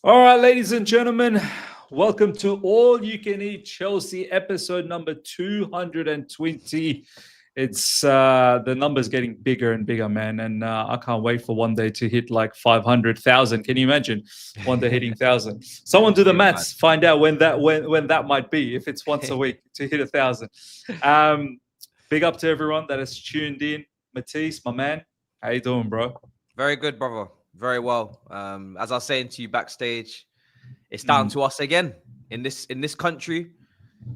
All right, ladies and gentlemen, welcome to All You Can Eat Chelsea, episode number 220. It's the numbers getting bigger and bigger, man, and I can't wait for one day to hit like 500,000. Can you imagine one day hitting 1,000? Someone do the maths, find out when that might be. If it's once a week to hit 1,000. Big up to everyone that has tuned in. Matisse, my man, how you doing, bro? Very good, brother. Very well. As I was saying to you backstage, it's down to us again in this country.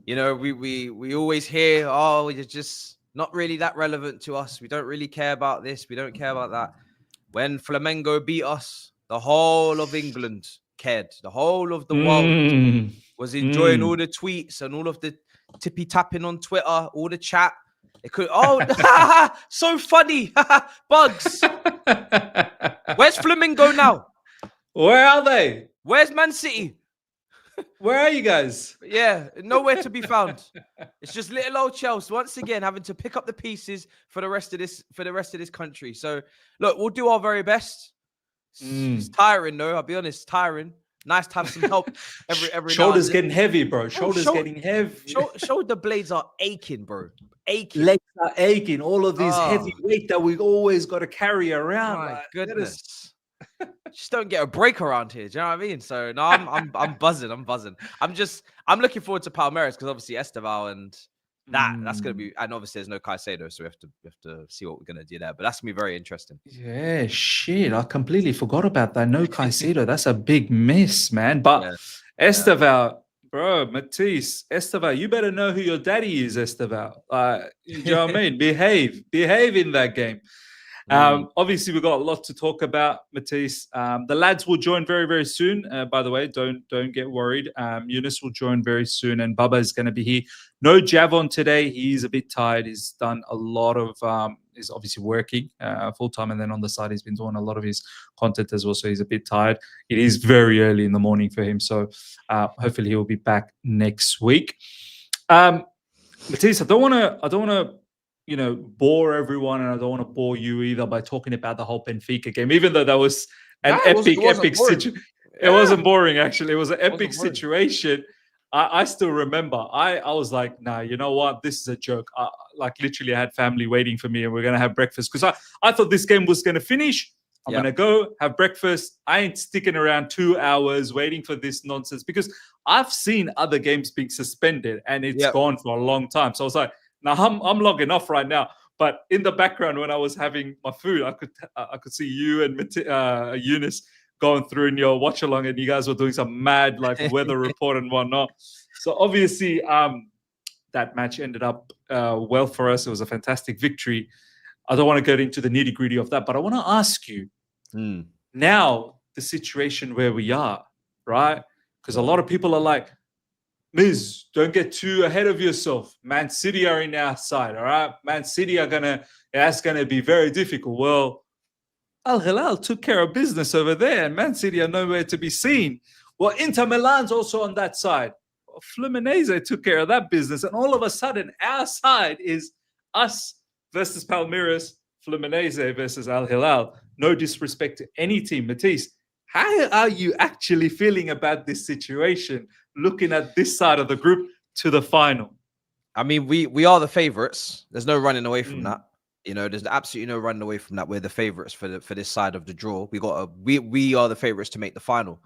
You know, we always hear, oh, you're just not really that relevant to us. We don't really care about this. We don't care about that. When Flamengo beat us, the whole of England cared. The whole of the world was enjoying all the tweets and all of the tippy tapping on Twitter, all the chat. It could, so funny. Bugs. Where's Flamengo now? Where are they? Where's Man City? Where are you guys? Yeah, nowhere to be found. It's just little old Chelsea once again having to pick up the pieces for the rest of this country. So look, we'll do our very best. It's tiring though, I'll be honest, tiring. Nice to have some help every shoulders getting heavy, bro. Shoulders getting heavy. Shoulder blades are aching, bro. Aching. Legs are aching. All of these heavy weight that we always got to carry around. My goodness. Just don't get a break around here. Do you know what I mean? So no, I'm buzzing. I'm I'm looking forward to Palmeiras because obviously Esteval and that's gonna be, and obviously there's no Caicedo, so we have to see what we're gonna do there. But that's gonna be very interesting. Yeah, shit. I completely forgot about that. No Caicedo. That's a big miss, man. But Esteval, bro, Matisse, Esteval, you better know who your daddy is, Esteval. You know what I mean? Behave in that game. Obviously, we've got a lot to talk about, Matisse. The lads will join very, very soon. By the way, don't get worried. Yunus will join very soon, and Baba is going to be here. No Javon today. He's a bit tired. He's done a lot of. He's obviously working full time, and then on the side, he's been doing a lot of his content as well. So he's a bit tired. It is very early in the morning for him. So hopefully, he will be back next week. Matisse, I don't want to bore everyone, and I don't want to bore you either by talking about the whole Benfica game, even though that was an epic situation. It wasn't boring, actually. It was an epic situation. I still remember. I was like, nah, you know what? This is a joke. Literally, I had family waiting for me, and we're going to have breakfast because I thought this game was going to finish. I'm going to go have breakfast. I ain't sticking around 2 hours waiting for this nonsense because I've seen other games being suspended, and it's gone for a long time. So I was like, now I'm logging off right now, but in the background when I was having my food, I could see you and Yunus going through in your watch along, and you guys were doing some mad weather report and whatnot. So obviously, that match ended up well for us. It was a fantastic victory. I don't want to get into the nitty gritty of that, but I want to ask you now the situation where we are, right? Because a lot of people are like, Miz, don't get too ahead of yourself. Man City are in our side, all right? Man City that's going to be very difficult. Well, Al Hilal took care of business over there, and Man City are nowhere to be seen. Well, Inter Milan's also on that side. Well, Fluminense took care of that business, and all of a sudden, our side is us versus Palmeiras, Fluminense versus Al Hilal. No disrespect to any team. Matisse, how are you actually feeling about this situation, looking at this side of the group to the final? I mean, we are the favorites. There's no running away from that. You know, there's absolutely no running away from that. We're the favorites for this side of the draw. We are the favorites to make the final.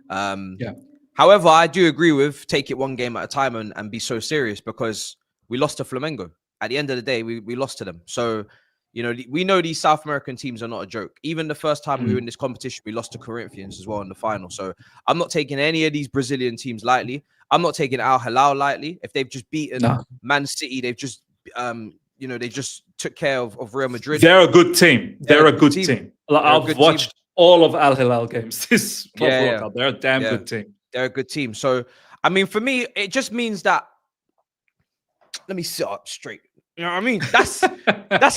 However, I do agree with take it one game at a time and be so serious because we lost to Flamengo. At the end of the day, we lost to them. So, you know, we know these South American teams are not a joke. Even the first time we were in this competition, we lost to Corinthians as well in the final. So I'm not taking any of these Brazilian teams lightly. I'm not taking Al Hilal lightly. If they've just beaten Man City, they've just, they just took care of Real Madrid. They're a good team. They're a good team. I've watched all of Al Hilal games. They're a damn good team. They're a good team. So, I mean, for me, it just means that, let me sit up straight. You know what I mean? That's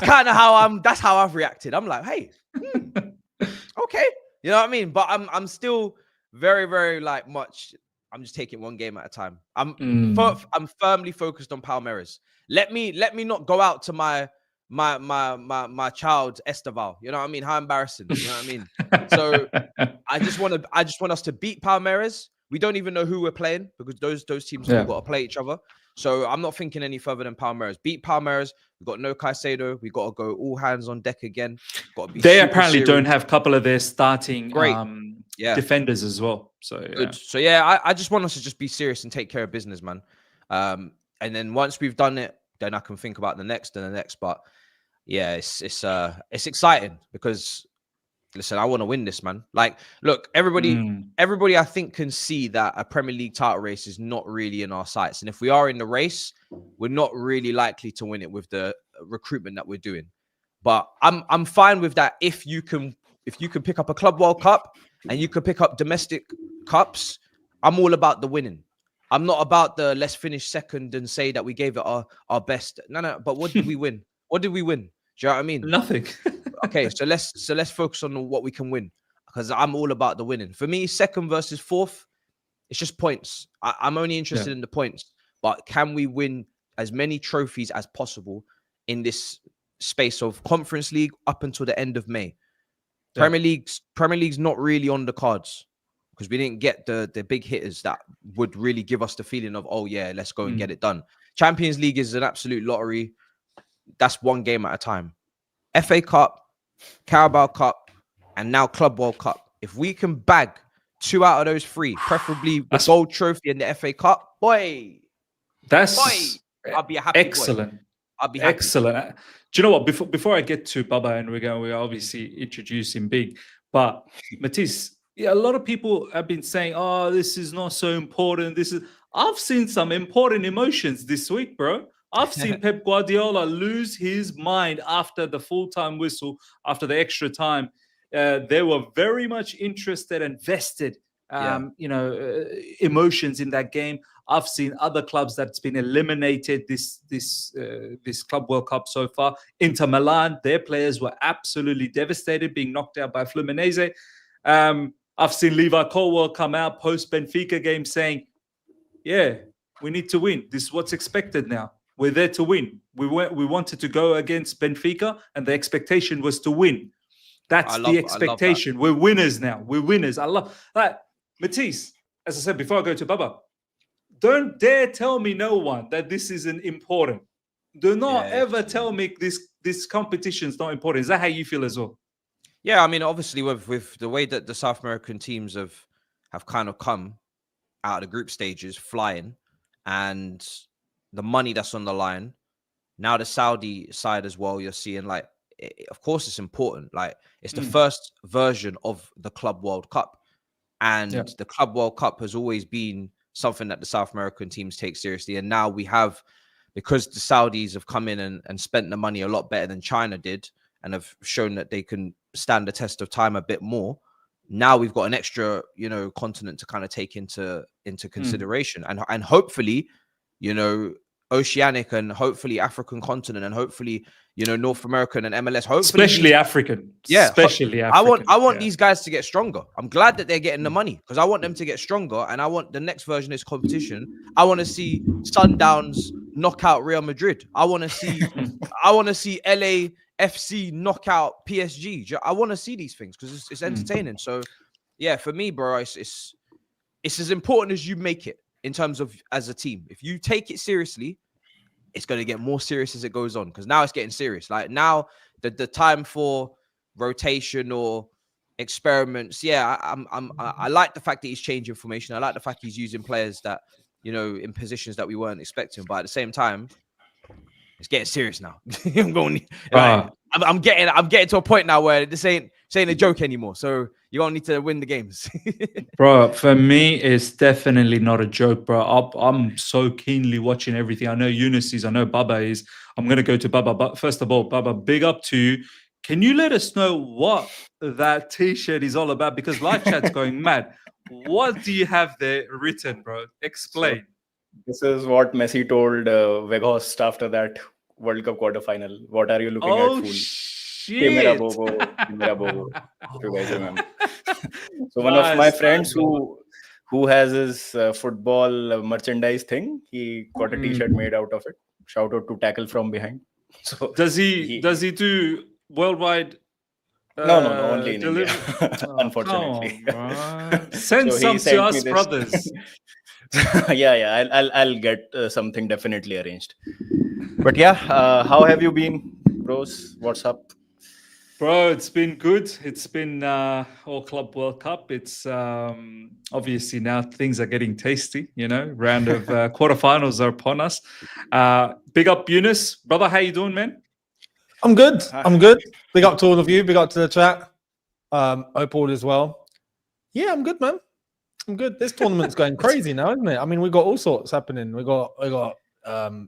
kind of how I've reacted. I'm like, hey, okay. You know what I mean? But I'm still very, very I'm just taking one game at a time. I'm firmly focused on Palmeiras. Let me not go out to my my child Esteval. You know what I mean? How embarrassing. You know what I mean? So I just want us to beat Palmeiras. We don't even know who we're playing because those teams still got to play each other. So I'm not thinking any further than Palmeiras. Beat Palmeiras. We've got no Caicedo. We got to go all hands on deck again. Got to be. They apparently don't have a couple of their starting defenders as well. So good. So yeah, I just want us to just be serious and take care of business, man. And then once we've done it, then I can think about the next and the next. But yeah, it's exciting because listen, I want to win this, man. Like, look, everybody I think can see that a Premier League title race is not really in our sights. And if we are in the race, we're not really likely to win it with the recruitment that we're doing. But I'm fine with that if you can pick up a Club World Cup and you can pick up domestic cups. I'm all about the winning. I'm not about the let's finish second and say that we gave it our best. No. But what did we win? What did we win? Do you know what I mean? Nothing. Okay, so let's focus on what we can win because I'm all about the winning. For me, second versus fourth, it's just points. I'm only interested in the points. But can we win as many trophies as possible in this space of Conference League up until the end of May? Yeah. Premier League's not really on the cards because we didn't get the big hitters that would really give us the feeling of, oh yeah, let's go and get it done. Champions League is an absolute lottery. That's one game at a time. FA Cup, Carabao Cup, and now Club World Cup. If we can bag 2 out of those 3, preferably the gold trophy and the FA Cup, I'll be a happy excellent. Boy. I'll be happy. Excellent. Do you know what? Before I get to Baba and we're obviously introducing big, but Matisse, a lot of people have been saying, "Oh, this is not so important." I've seen some important emotions this week, bro. I've seen Pep Guardiola lose his mind after the full-time whistle, after the extra time. They were very much interested and vested, emotions in that game. I've seen other clubs that's been eliminated this Club World Cup so far. Inter Milan, their players were absolutely devastated, being knocked out by Fluminense. I've seen Levi Colwell come out post Benfica game saying, "Yeah, we need to win. This is what's expected now. We're there to win. We wanted to go against Benfica, and the expectation was to win. That's the expectation. We're winners now. We're winners." I love that. Matisse, as I said before I go to Baba, don't dare tell me no one that this isn't important. Do not ever tell me this competition is not important. Is that how you feel as well? Yeah, I mean, obviously with the way that the South American teams have kind of come out of the group stages flying and the money that's on the line, now the Saudi side as well, you're seeing like, of course it's important. Like it's the first version of the Club World Cup. And the Club World Cup has always been something that the South American teams take seriously. And now we have, because the Saudis have come in and spent the money a lot better than China did and have shown that they can stand the test of time a bit more. Now we've got an extra, continent to kind of take into consideration. And hopefully, Oceanic and hopefully African continent and hopefully, North American and MLS. Hopefully especially African. Yeah. Especially African. I want these guys to get stronger. I'm glad that they're getting the money because I want them to get stronger. And I want the next version of this competition. I want to see Sundowns knock out Real Madrid. I want to see LAFC knock out PSG. I want to see these things because it's entertaining. So yeah, for me, bro, it's as important as you make it in terms of as a team. If you take it seriously, it's going to get more serious as it goes on because now it's getting serious. Like now, the time for rotation or experiments. Yeah, I like the fact that he's changing formation. I like the fact he's using players that in positions that we weren't expecting. But at the same time, it's getting serious now. I'm getting to a point now where this ain't a joke anymore. So you don't need to win the games. Bro, for me, it's definitely not a joke, bro. I'm so keenly watching everything. I know Eunice is, I know Baba is. I'm going to go to Baba. But first of all, Baba, big up to you. Can you let us know what that T-shirt is all about? Because live chat's going mad. What do you have there written, bro? Explain. So, this is what Messi told Weghorst after that World Cup quarterfinal. What are you looking at, fool? Shit. Mera bobo, if you guys remember. So one of my friends who has his football merchandise thing, he got a T-shirt made out of it. Shout out to Tackle From Behind. So does he do worldwide? No, only in India, Oh, unfortunately. Send So some he to sent me us, this. brothers. I'll get something definitely arranged. But yeah, how have you been, bros? What's up? Bro, it's been good. It's been All Club World Cup. It's obviously now things are getting tasty. Round of quarterfinals are upon us. Big up Eunice, brother. How you doing, man? I'm good. Big up to all of you. Big up to the chat. Hope all is well. Yeah, I'm good, man. I'm good. This tournament's going crazy now, isn't it? I mean, we got all sorts happening. We got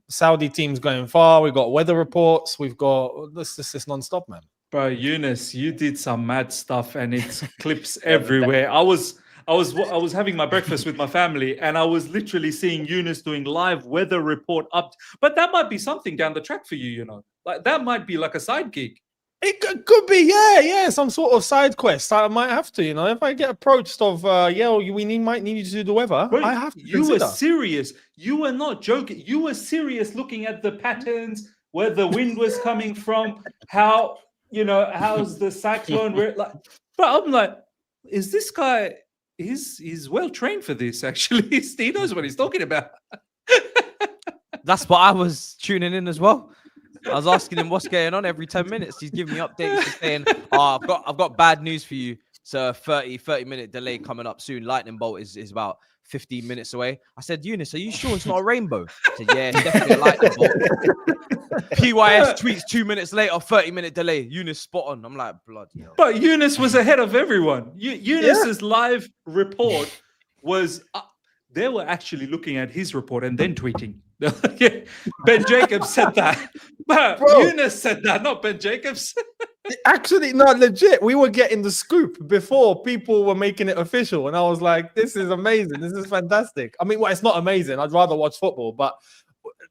Saudi teams going far. We got weather reports. We've got this is non-stop, man. Bro, Eunice, you did some mad stuff, and it's clips everywhere. I was having my breakfast with my family, and I was literally seeing Eunice doing live weather report up. But that might be something down the track for you, like that might be like a side gig. It could be, yeah, some sort of side quest. I might have to, if I get approached of, might need you to do the weather. Bro, I have to. You were serious. You were not joking. You were serious, looking at the patterns, where the wind was coming from, how. How's the cyclone? But I'm like, is this guy? He's well trained for this. Actually, he knows what he's talking about. That's what I was tuning in as well. I was asking him what's going on every 10 minutes. He's giving me updates. He's saying, "Oh, I've got bad news for you. So 30-minute delay coming up soon. Lightning bolt is about 15 minutes away." I said, "Eunice, are you sure it's not a rainbow?" I said, "Yeah, it's definitely a lightning bolt." PYS tweets 2 minutes later, 30-minute delay. Eunice spot on. I'm like, bloody hell. But Eunice was ahead of everyone. Eunice's live report was. They were actually looking at his report and then tweeting. Ben Jacobs said that. But Eunice said that, not Ben Jacobs. Actually, no, legit. We were getting the scoop before people were making it official. And I was like, this is amazing. This is fantastic. I mean, well, it's not amazing. I'd rather watch football. But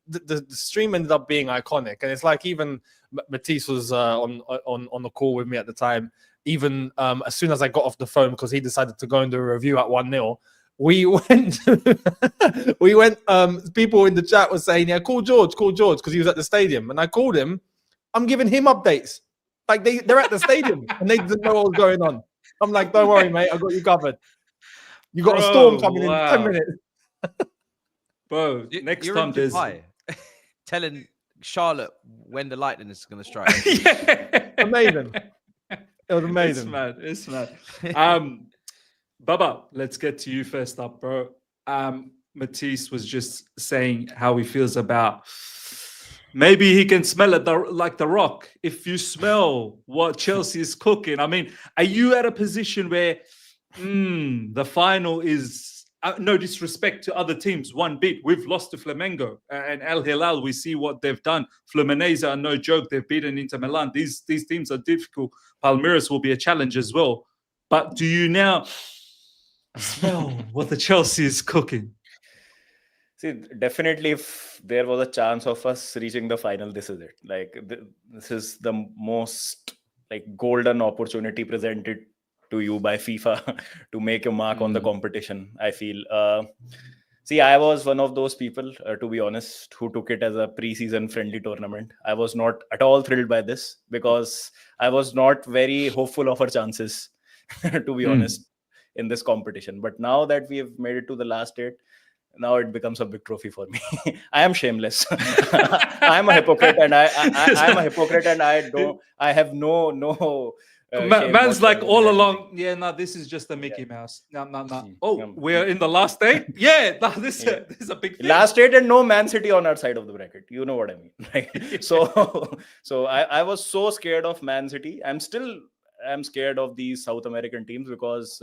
the stream ended up being iconic. And it's like even Matisse was on the call with me at the time. Even as soon as I got off the phone, because he decided to go and do a review at 1-0. We went, people in the chat were saying, yeah, call George, because he was at the stadium. And I called him. I'm giving him updates. Like they're at the stadium and they didn't know what was going on. I'm like, don't worry, mate. I got you covered. You got a storm coming in 10 minutes. Bro, next time there's... telling Charlotte when the lightning is going to strike. Yeah. Amazing. It was amazing. It's mad. Baba, let's get to you first up, bro. Matisse was just saying how he feels about maybe he can smell it like the Rock. If you smell what Chelsea is cooking, I mean, are you at a position where the final is no disrespect to other teams, one bit. We've lost to Flamengo and Al Hilal. We see what they've done. Fluminense are no joke. They've beaten Inter Milan. These teams are difficult. Palmeiras will be a challenge as well. But do you now smell what the Chelsea is cooking? See, definitely, if there was a chance of us reaching the final, this is it. Like this is the most golden opportunity presented to you by FIFA to make a mark on the competition. I feel. See, I was one of those people, to be honest, who took it as a pre-season friendly tournament. I was not at all thrilled by this because I was not very hopeful of our chances, to be honest, in this competition. But now that we have made it to the last 8, now it becomes a big trophy for me. I am shameless. I am a hypocrite, and I am a hypocrite, and I have no. Man's like all along. Yeah, no, this is just a Mickey Mouse. No. Oh, we're in the last 8. Yeah, no, this is a big thing. Last 8 and no Man City on our side of the bracket. You know what I mean, right? So I was so scared of Man City. I'm scared of these South American teams because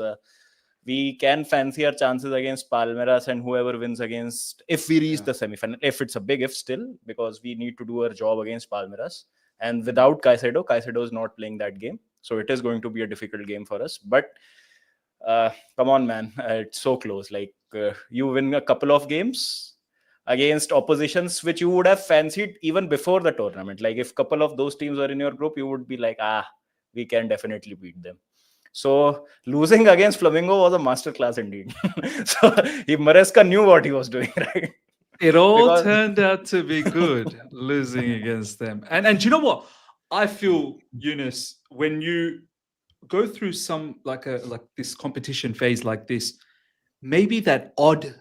we can fancy our chances against Palmeiras and whoever wins against, if we reach the semi-final, if it's a big if still, because we need to do our job against Palmeiras. And without Caicedo is not playing that game. So it is going to be a difficult game for us. But come on, man. It's so close. You win a couple of games against oppositions which you would have fancied even before the tournament. Like if a couple of those teams were in your group, you would be like, we can definitely beat them. So losing against Flamengo was a masterclass indeed. So Maresca knew what he was doing, right? It all Because- turned out to be good losing against them. And do you know what? I feel, Eunice, when you go through some like this competition phase like this, maybe that odd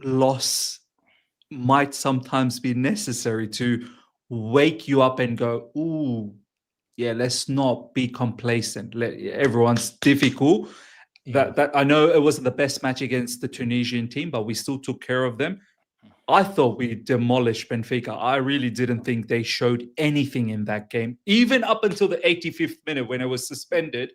loss might sometimes be necessary to wake you up and go, ooh, yeah, let's not be complacent. Everyone's difficult. That I know it wasn't the best match against the Tunisian team, but we still took care of them. I thought we demolished Benfica. I really didn't think they showed anything in that game, even up until the 85th minute when it was suspended.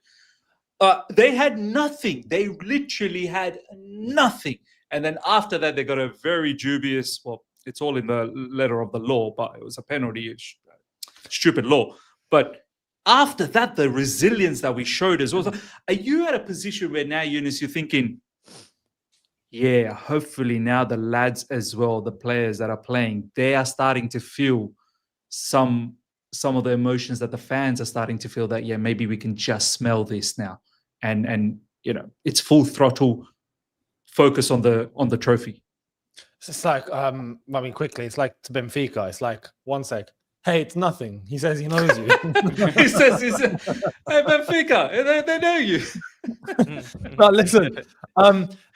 They had nothing. They literally had nothing. And then after that, they got a very dubious, well, it's all in the letter of the law, but it was a penalty, stupid law. But after that, the resilience that we showed as well. Are you at a position where now, Eunice, you're thinking, yeah, hopefully now the lads as well, the players that are playing, they are starting to feel some of the emotions that the fans are starting to feel, that, yeah, maybe we can just smell this now. And it's full throttle focus on the trophy. It's like, quickly, it's like to Benfica. It's like, one sec. Hey, it's nothing. He says he knows you. he says, hey, Benfica, they know you. But listen,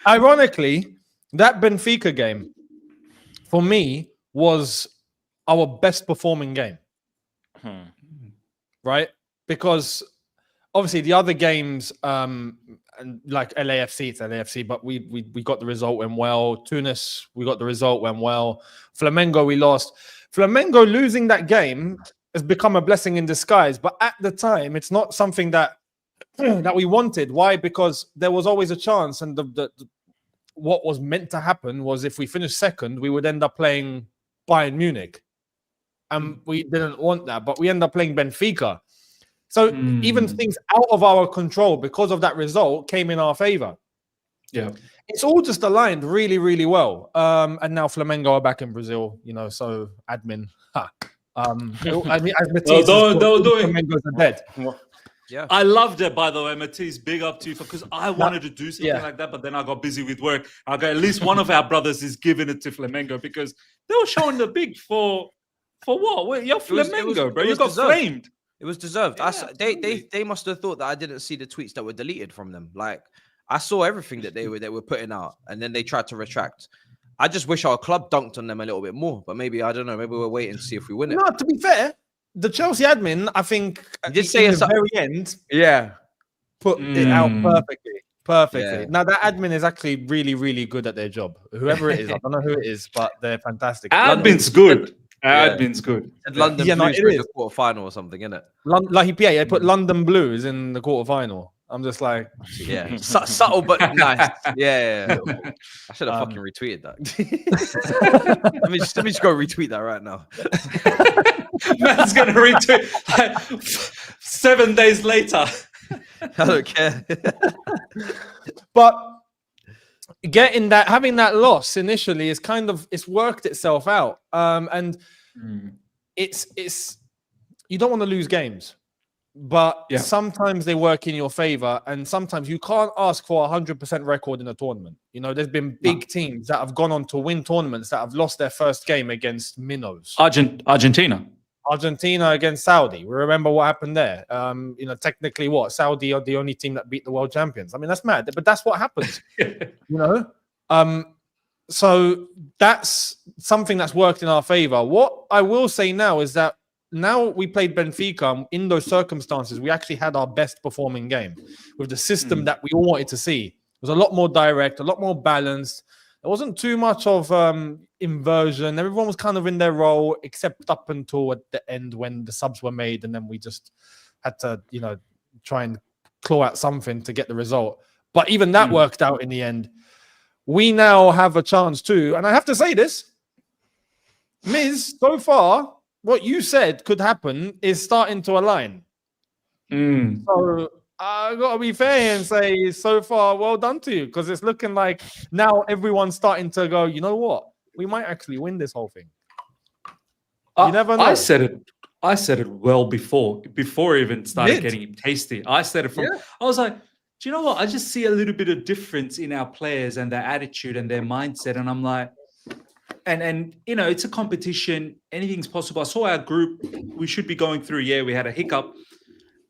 ironically, that Benfica game, for me, was our best performing game. Right? Because obviously the other games, and like LAFC, it's LAFC, but we got the result, went well. Tunis, we got the result, went well. Flamengo, we lost. Flamengo losing that game has become a blessing in disguise, but at the time, it's not something that we wanted. Why? Because there was always a chance, and what was meant to happen was if we finished second, we would end up playing Bayern Munich, and we didn't want that, but we end up playing Benfica. So even things out of our control because of that result came in our favor. Yeah. It's all just aligned really, really well. And now Flamengo are back in Brazil, so admin. I mean, as Matisse Flamengo's are dead. Yeah. I loved it, by the way, Matisse. Big up to you, because I wanted to do something like that, but then I got busy with work. I got at least one of our brothers is giving it to Flamengo because they were showing the big for what? Wait, you're Flamengo, bro. You got flamed. It was deserved. Yeah, They must have thought that I didn't see the tweets that were deleted from them. Like, I saw everything that they were putting out, and then they tried to retract. I just wish our club dunked on them a little bit more, but maybe, I don't know, maybe we're waiting to see if we win it. No, to be fair, the Chelsea admin, I think, did say at the very end, put it out perfectly. Yeah. Now that admin is actually really, really good at their job. Whoever it is, I don't know who it is, but they're fantastic. Admin's good. Admin's good. London Blues in the quarterfinal or something, isn't it? They put London Blues in the quarterfinal. I'm just like, yeah, subtle but nice. Yeah. I should have fucking retweeted that. let me just go retweet that right now. Man's gonna retweet like 7 days later. I don't care. But having that loss initially is it's worked itself out. And it's you don't want to lose games, but sometimes they work in your favor, and sometimes you can't ask for 100% record in a tournament. There's been big teams that have gone on to win tournaments that have lost their first game against minnows. Argentina against Saudi. We remember what happened there. Technically, Saudi are the only team that beat the world champions. I mean, that's mad, but that's what happens. So that's something that's worked in our favor. What I will say now is that now we played Benfica in those circumstances. We actually had our best performing game with the system that we all wanted to see. It was a lot more direct, a lot more balanced. There wasn't too much of inversion. Everyone was kind of in their role, except up until at the end when the subs were made, and then we just had to, try and claw out something to get the result. But even that worked out in the end. We now have a chance too, and I have to say this, Miz, so far, what you said could happen is starting to align. So I got to be fair and say, so far, well done to you, because it's looking like now everyone's starting to go, you know what? We might actually win this whole thing. You never know. I said it well before it even started getting tasty. I said it I was like, do you know what? I just see a little bit of difference in our players and their attitude and their mindset. And I'm like, and it's a competition. Anything's possible. I saw our group. We should be going through. Yeah, we had a hiccup,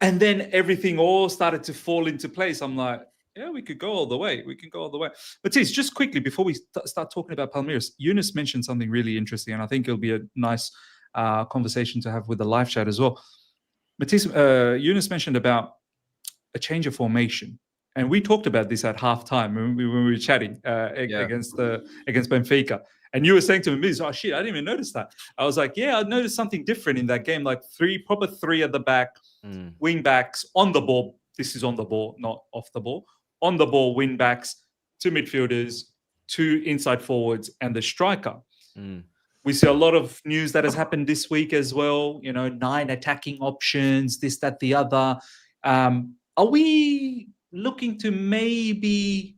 and then everything all started to fall into place. I'm like, yeah, we could go all the way. We can go all the way. But Tiz, just quickly before we start talking about Palmeiras, Eunice mentioned something really interesting, and I think it'll be a nice conversation to have with the live chat as well. Matisse, Eunice mentioned about a change of formation, and we talked about this at halftime when we were chatting against Benfica. And you were saying to me, "Oh shit, I didn't even notice that." I was like, "Yeah, I noticed something different in that game. Like proper three at the back, wing backs on the ball. This is on the ball, not off the ball. On the ball, wing backs, 2 midfielders, 2 inside forwards, and the striker." We see a lot of news that has happened this week as well. 9 attacking options, this, that, the other. Are we looking to maybe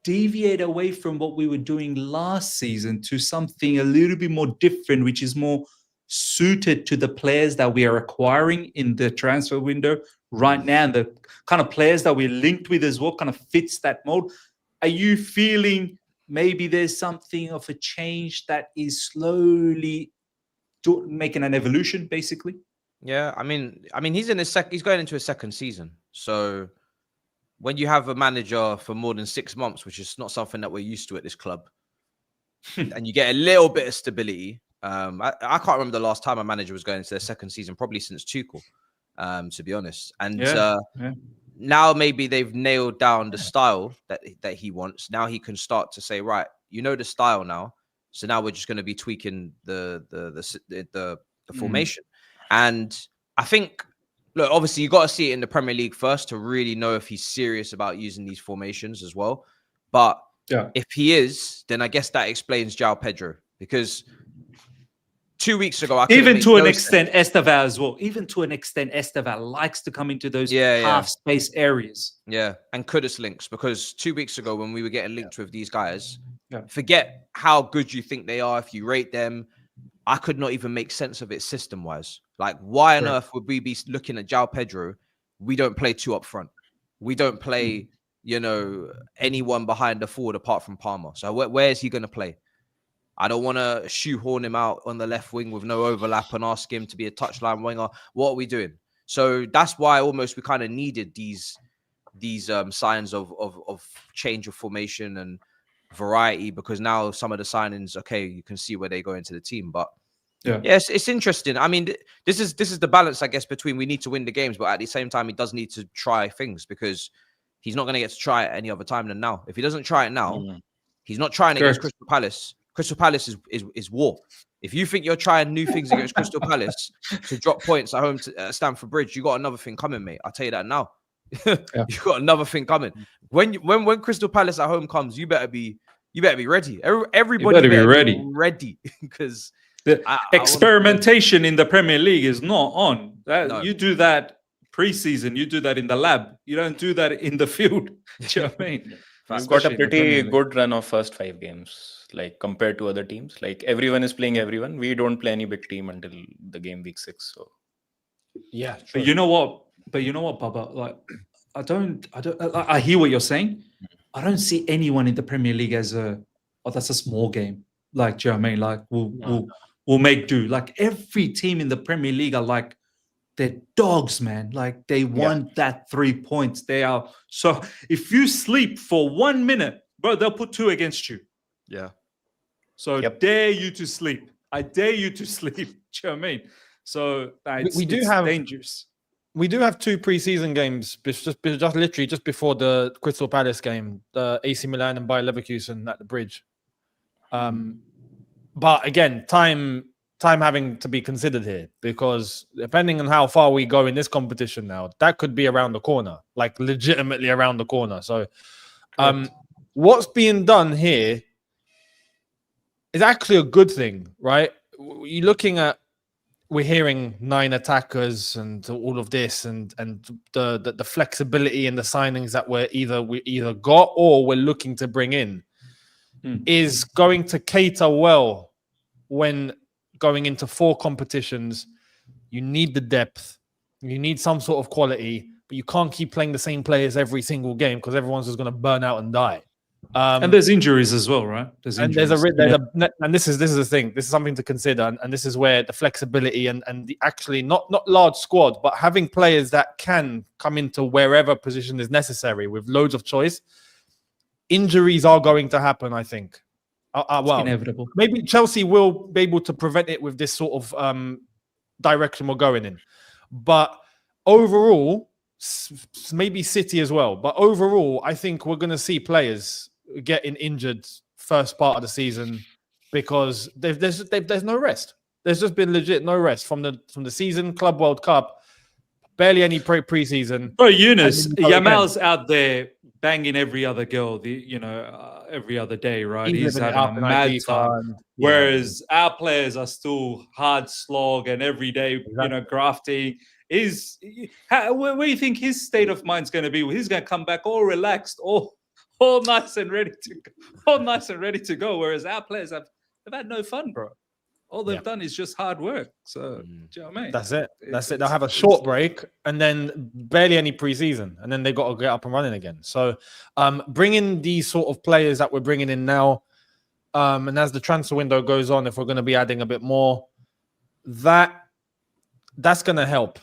deviate away from what we were doing last season to something a little bit more different, which is more suited to the players that we are acquiring in the transfer window right now, and the kind of players that we're linked with as well kind of fits that mold? Are you feeling maybe there's something of a change that is slowly making an evolution, basically? Yeah, I mean, he's in he's going into his second season. So when you have a manager for more than 6 months, which is not something that we're used to at this club, and you get a little bit of stability. I can't remember the last time a manager was going into their second season, probably since Tuchel, to be honest. And now maybe they've nailed down the style that he wants. Now he can start to say, right, the style now. So now we're just going to be tweaking the formation. And I think, look, obviously you got to see it in the Premier League first to really know if he's serious about using these formations as well. But if he is, then I guess that explains João Pedro, because 2 weeks ago, even to an extent, Estevao as well. Even to an extent, Estevao likes to come into those half space areas. Yeah, and Kudus links, because 2 weeks ago when we were getting linked with these guys, forget how good you think they are. If you rate them, I could not even make sense of it system-wise. Like, why on earth would we be looking at João Pedro? We don't play 2 up front. We don't play, anyone behind the forward apart from Palmer. So where is he going to play? I don't want to shoehorn him out on the left wing with no overlap and ask him to be a touchline winger. What are we doing? So that's why almost we kind of needed these signs of change of formation and variety, because now some of the signings, you can see where they go into the team. But yes, it's interesting. I mean, this is the balance, I guess, between we need to win the games, but at the same time, he does need to try things, because he's not going to get to try it any other time than now. If he doesn't try it now, he's not trying against Crystal Palace. Crystal Palace is war. If you think you're trying new things against Crystal Palace to drop points at home to Stamford Bridge, you got another thing coming, mate. I'll tell you that now. You got another thing coming. When Crystal Palace at home comes, you better be ready. Everybody better be ready, because the experimentation in the Premier League is not on. You do that pre-season, you do that in the lab. You don't do that in the field. Do you know what I mean? We've got a pretty good run of first 5 games, like compared to other teams. Like, everyone is playing everyone. We don't play any big team until the game week 6. So yeah, true. But you know what, Baba? Like, I hear what you're saying. I don't see anyone in the Premier League as that's a small game. Like, do you know what I mean? Like, we'll make do. Like, every team in the Premier League are like, they're dogs, man. Like, they want that 3 points. They are. So if you sleep for 1 minute, bro, they'll put 2 against you. Yeah. So dare you to sleep. I dare you to sleep. Do you know what I mean? So it's dangerous. We do have 2 pre-season games, just literally just before the Crystal Palace game, the AC Milan and Bayer Leverkusen at the Bridge. But again, time having to be considered here, because depending on how far we go in this competition now, that could be around the corner, like legitimately around the corner. So what's being done here is actually a good thing, right? You're looking at, we're hearing 9 attackers and all of this, and the flexibility and the signings that we either got or we're looking to bring in is going to cater well when going into 4 competitions. You need the depth, you need some sort of quality, but you can't keep playing the same players every single game, because everyone's just going to burn out and die. And there's injuries as well, right? There's and injuries. and this is the thing. This is something to consider, and this is where the flexibility and the actually not large squad, but having players that can come into wherever position is necessary with loads of choice. Injuries are going to happen, I think. Well, inevitable. Maybe Chelsea will be able to prevent it with this sort of direction we're going in, but overall, maybe City as well. But overall, I think we're going to see players getting injured first part of the season because there's no rest. There's just been legit no rest from the season, Club World Cup, barely any pre-season. Bro, Yunus, Yamal's out there banging every other girl, every other day, right? He's having a mad time. Whereas our players are still hard slog and every day, grafting. Where do you think his state of mind's going to be? He's going to come back all relaxed, all nice and ready to go. Whereas our players they've had no fun, bro. All they've done is just hard work. So, do you know what I mean? That's it. They'll have a short break and then barely any preseason, and then they got to get up and running again. So, bringing these sort of players that we're bringing in now, and as the transfer window goes on, if we're going to be adding a bit more, that's going to help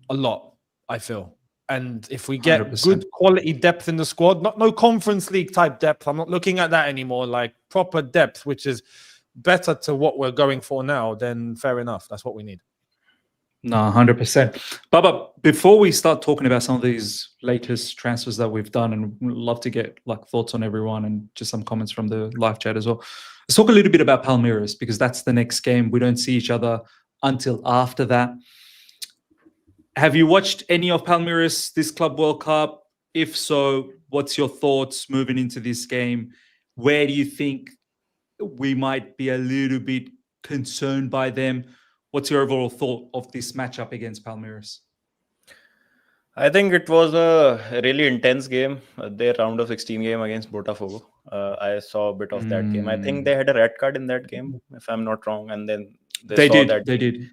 a lot, I feel. And if we get 100%. Good quality depth in the squad, no Conference League type depth, I'm not looking at that anymore, like proper depth, which is better to what we're going for now, then fair enough. That's what we need. No, 100%. Baba, before we start talking about some of these latest transfers that we've done, and we'd love to get thoughts on everyone and just some comments from the live chat as well. Let's talk a little bit about Palmeiras because that's the next game. We don't see each other until after that. Have you watched any of Palmeiras this Club World Cup? If so, what's your thoughts moving into this game? Where do you think we might be a little bit concerned by them? What's your overall thought of this matchup against Palmeiras? I think it was a really intense game. Their round of 16 game against Botafogo. I saw a bit of that game. I think they had a red card in that game, if I'm not wrong. And then they did.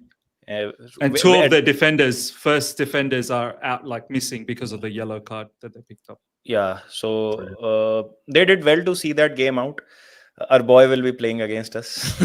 And two of the first defenders are out, missing because of the yellow card that they picked up. Yeah, so they did well to see that game out. Our boy will be playing against us.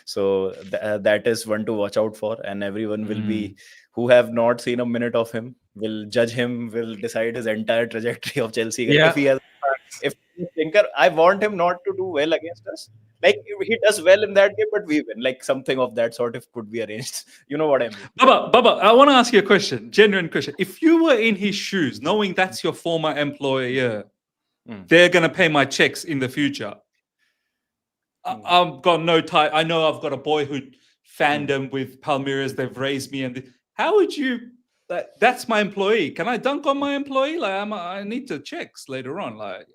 So that is one to watch out for. And everyone will be, who have not seen a minute of him, will judge him, will decide his entire trajectory of Chelsea. Yeah. If he's a thinker, I want him not to do well against us. He does well in that game, but we win. Something of that sort of could be arranged. You know what I mean? Baba, I want to ask you a question, genuine question. If you were in his shoes, knowing that's your former employer, they're going to pay my checks in the future. I've got no tie. I know I've got a boyhood fandom with Palmeiras. They've raised me. And how would you... that's my employee. Can I dunk on my employee? I need to checks later on. What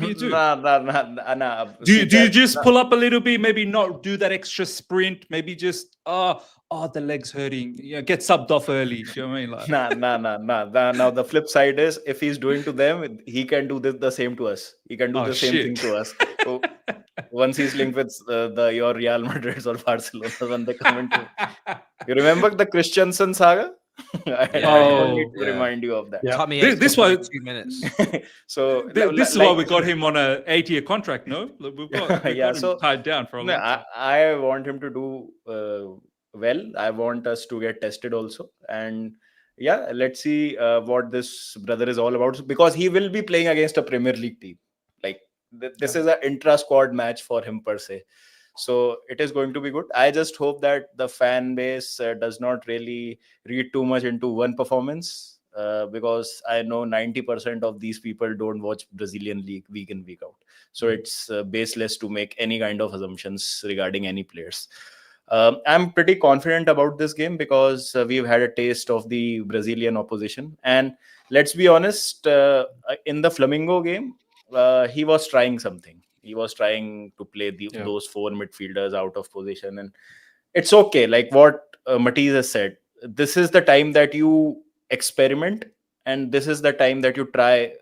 do you do? Nah. Do you just pull up a little bit? Maybe not do that extra sprint. Maybe just the leg's hurting. Get subbed off early. Do you know what I mean? Nah. Now the flip side is, if he's doing to them, he can do the same to us. He can do the same thing to us. So once he's linked with your Real Madrid or Barcelona when they come into. You remember the Christensen saga? I don't need to remind you of that. Yeah. This why 2 minutes. So this is why we got him on a 8-year contract. No, we've got him tied down for a long time. I want him to do well. I want us to get tested also, and let's see what this brother is all about, because he will be playing against a Premier League team. This is an intra-squad match for him per se. So it is going to be good. I just hope that the fan base does not really read too much into one performance, because I know 90% of these people don't watch Brazilian league week in, week out. So it's baseless to make any kind of assumptions regarding any players. I'm pretty confident about this game because we've had a taste of the Brazilian opposition. And let's be honest, in the Flamengo game, he was trying something. He was trying to play those four midfielders out of position, and it's okay. Like what Matiz has said, this is the time that you experiment, and this is the time that you try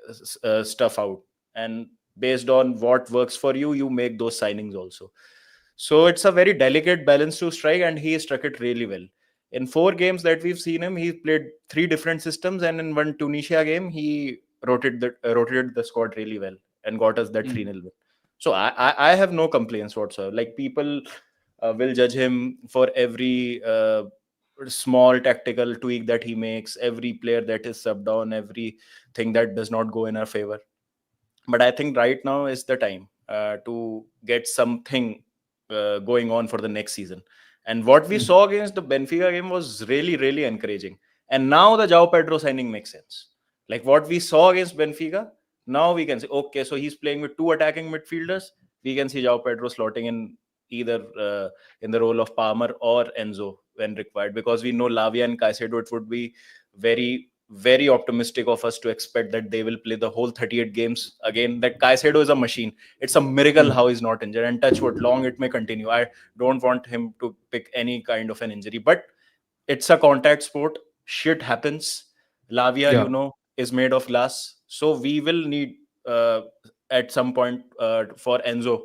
stuff out. And based on what works for you, you make those signings also. So it's a very delicate balance to strike, and he struck it really well. In 4 games that we've seen him, he played 3 different systems, and in one Tunisia game, he rotated the squad really well. and got us that 3-0 win. So I have no complaints whatsoever. Like, people will judge him for every small tactical tweak that he makes, every player that is subbed on, everything that does not go in our favor. But I think right now is the time to get something going on for the next season. And what we saw against the Benfica game was really, really encouraging. And now the João Pedro signing makes sense. Like, what we saw against Benfica, now we can say, okay, so he's playing with 2 attacking midfielders. We can see João Pedro slotting in either in the role of Palmer or Enzo when required, because we know Lavia and Caicedo, it would be very, very optimistic of us to expect that they will play the whole 38 games again. That Caicedo is a machine. It's a miracle how he's not injured, and touch wood, long it may continue. I don't want him to pick any kind of an injury, but it's a contact sport. Shit happens. Lavia, is made of glass. So we will need at some point for Enzo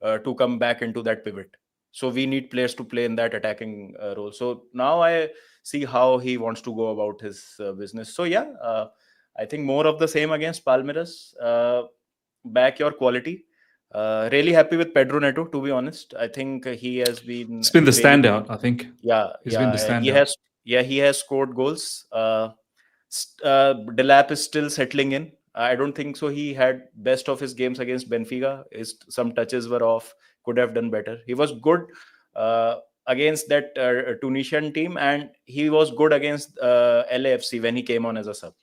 to come back into that pivot. So we need players to play in that attacking role. So now I see how he wants to go about his business. So yeah, I think more of the same against Palmeiras. Back your quality. Really happy with Pedro Neto, to be honest. I think he has been... It's been the standout, I think. Yeah, He's been the standout. He has scored goals. Delap is still settling in. I don't think so. He had best of his games against Benfica. Some touches were off. Could have done better. He was good against that Tunisian team, and he was good against LAFC when he came on as a sub.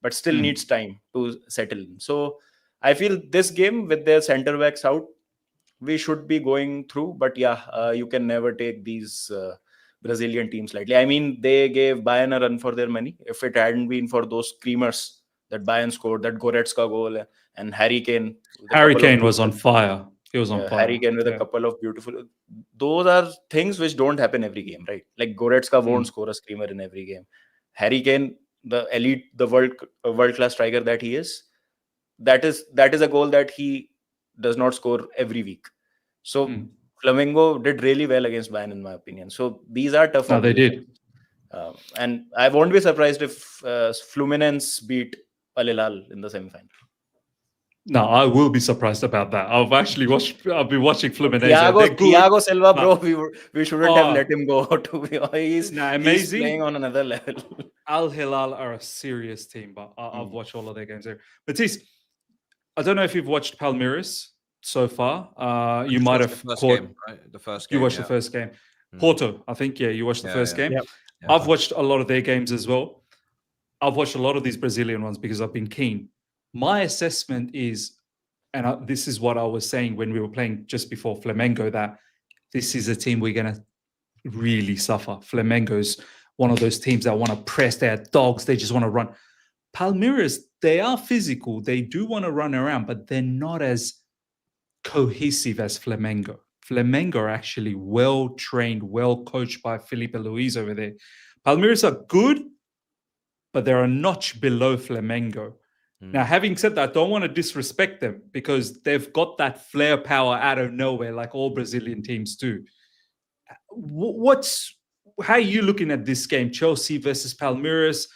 But still needs time to settle in. So I feel this game with their centre backs out, we should be going through. But yeah, you can never take these Brazilian teams lightly. I mean, they gave Bayern a run for their money. If it hadn't been for those screamers that Bayern scored, that Goretzka goal and Harry Kane. Harry Kane was on fire. He was on fire. Harry Kane with a couple of beautiful... Those are things which don't happen every game, right? Like, Goretzka won't score a screamer in every game. Harry Kane, the elite, the world-class striker that he is, that is a goal that he does not score every week. So Flamengo did really well against Bayern, in my opinion. So these are tough. No, they did. And I won't be surprised if Fluminense beat Al Hilal in the semi-final. No, I will be surprised about that. I've been watching Fluminense. Thiago Silva, bro, we shouldn't have let him go. To be honest, amazing. He's playing on another level. Al Hilal are a serious team, but I've watched all of their games there. Matisse, I don't know if you've watched Palmeiras so far. You might have caught the first game. You watched the first game. Porto, I think. Yeah, you watched the first game. Yep. I've watched a lot of their games as well. I've watched a lot of these Brazilian ones because I've been keen. My assessment is, and this is what I was saying when we were playing just before Flamengo, that this is a team we're going to really suffer. Flamengo's one of those teams that want to press. They're dogs. They just want to run. Palmeiras, they are physical. They do want to run around, but they're not as cohesive as Flamengo. Flamengo are actually well-trained, well-coached by Felipe Luis over there. Palmeiras are good, but they're a notch below Flamengo. Now, having said that, I don't want to disrespect them because they've got that flair power out of nowhere, like all Brazilian teams do. How are you looking at this game, Chelsea versus Palmeiras?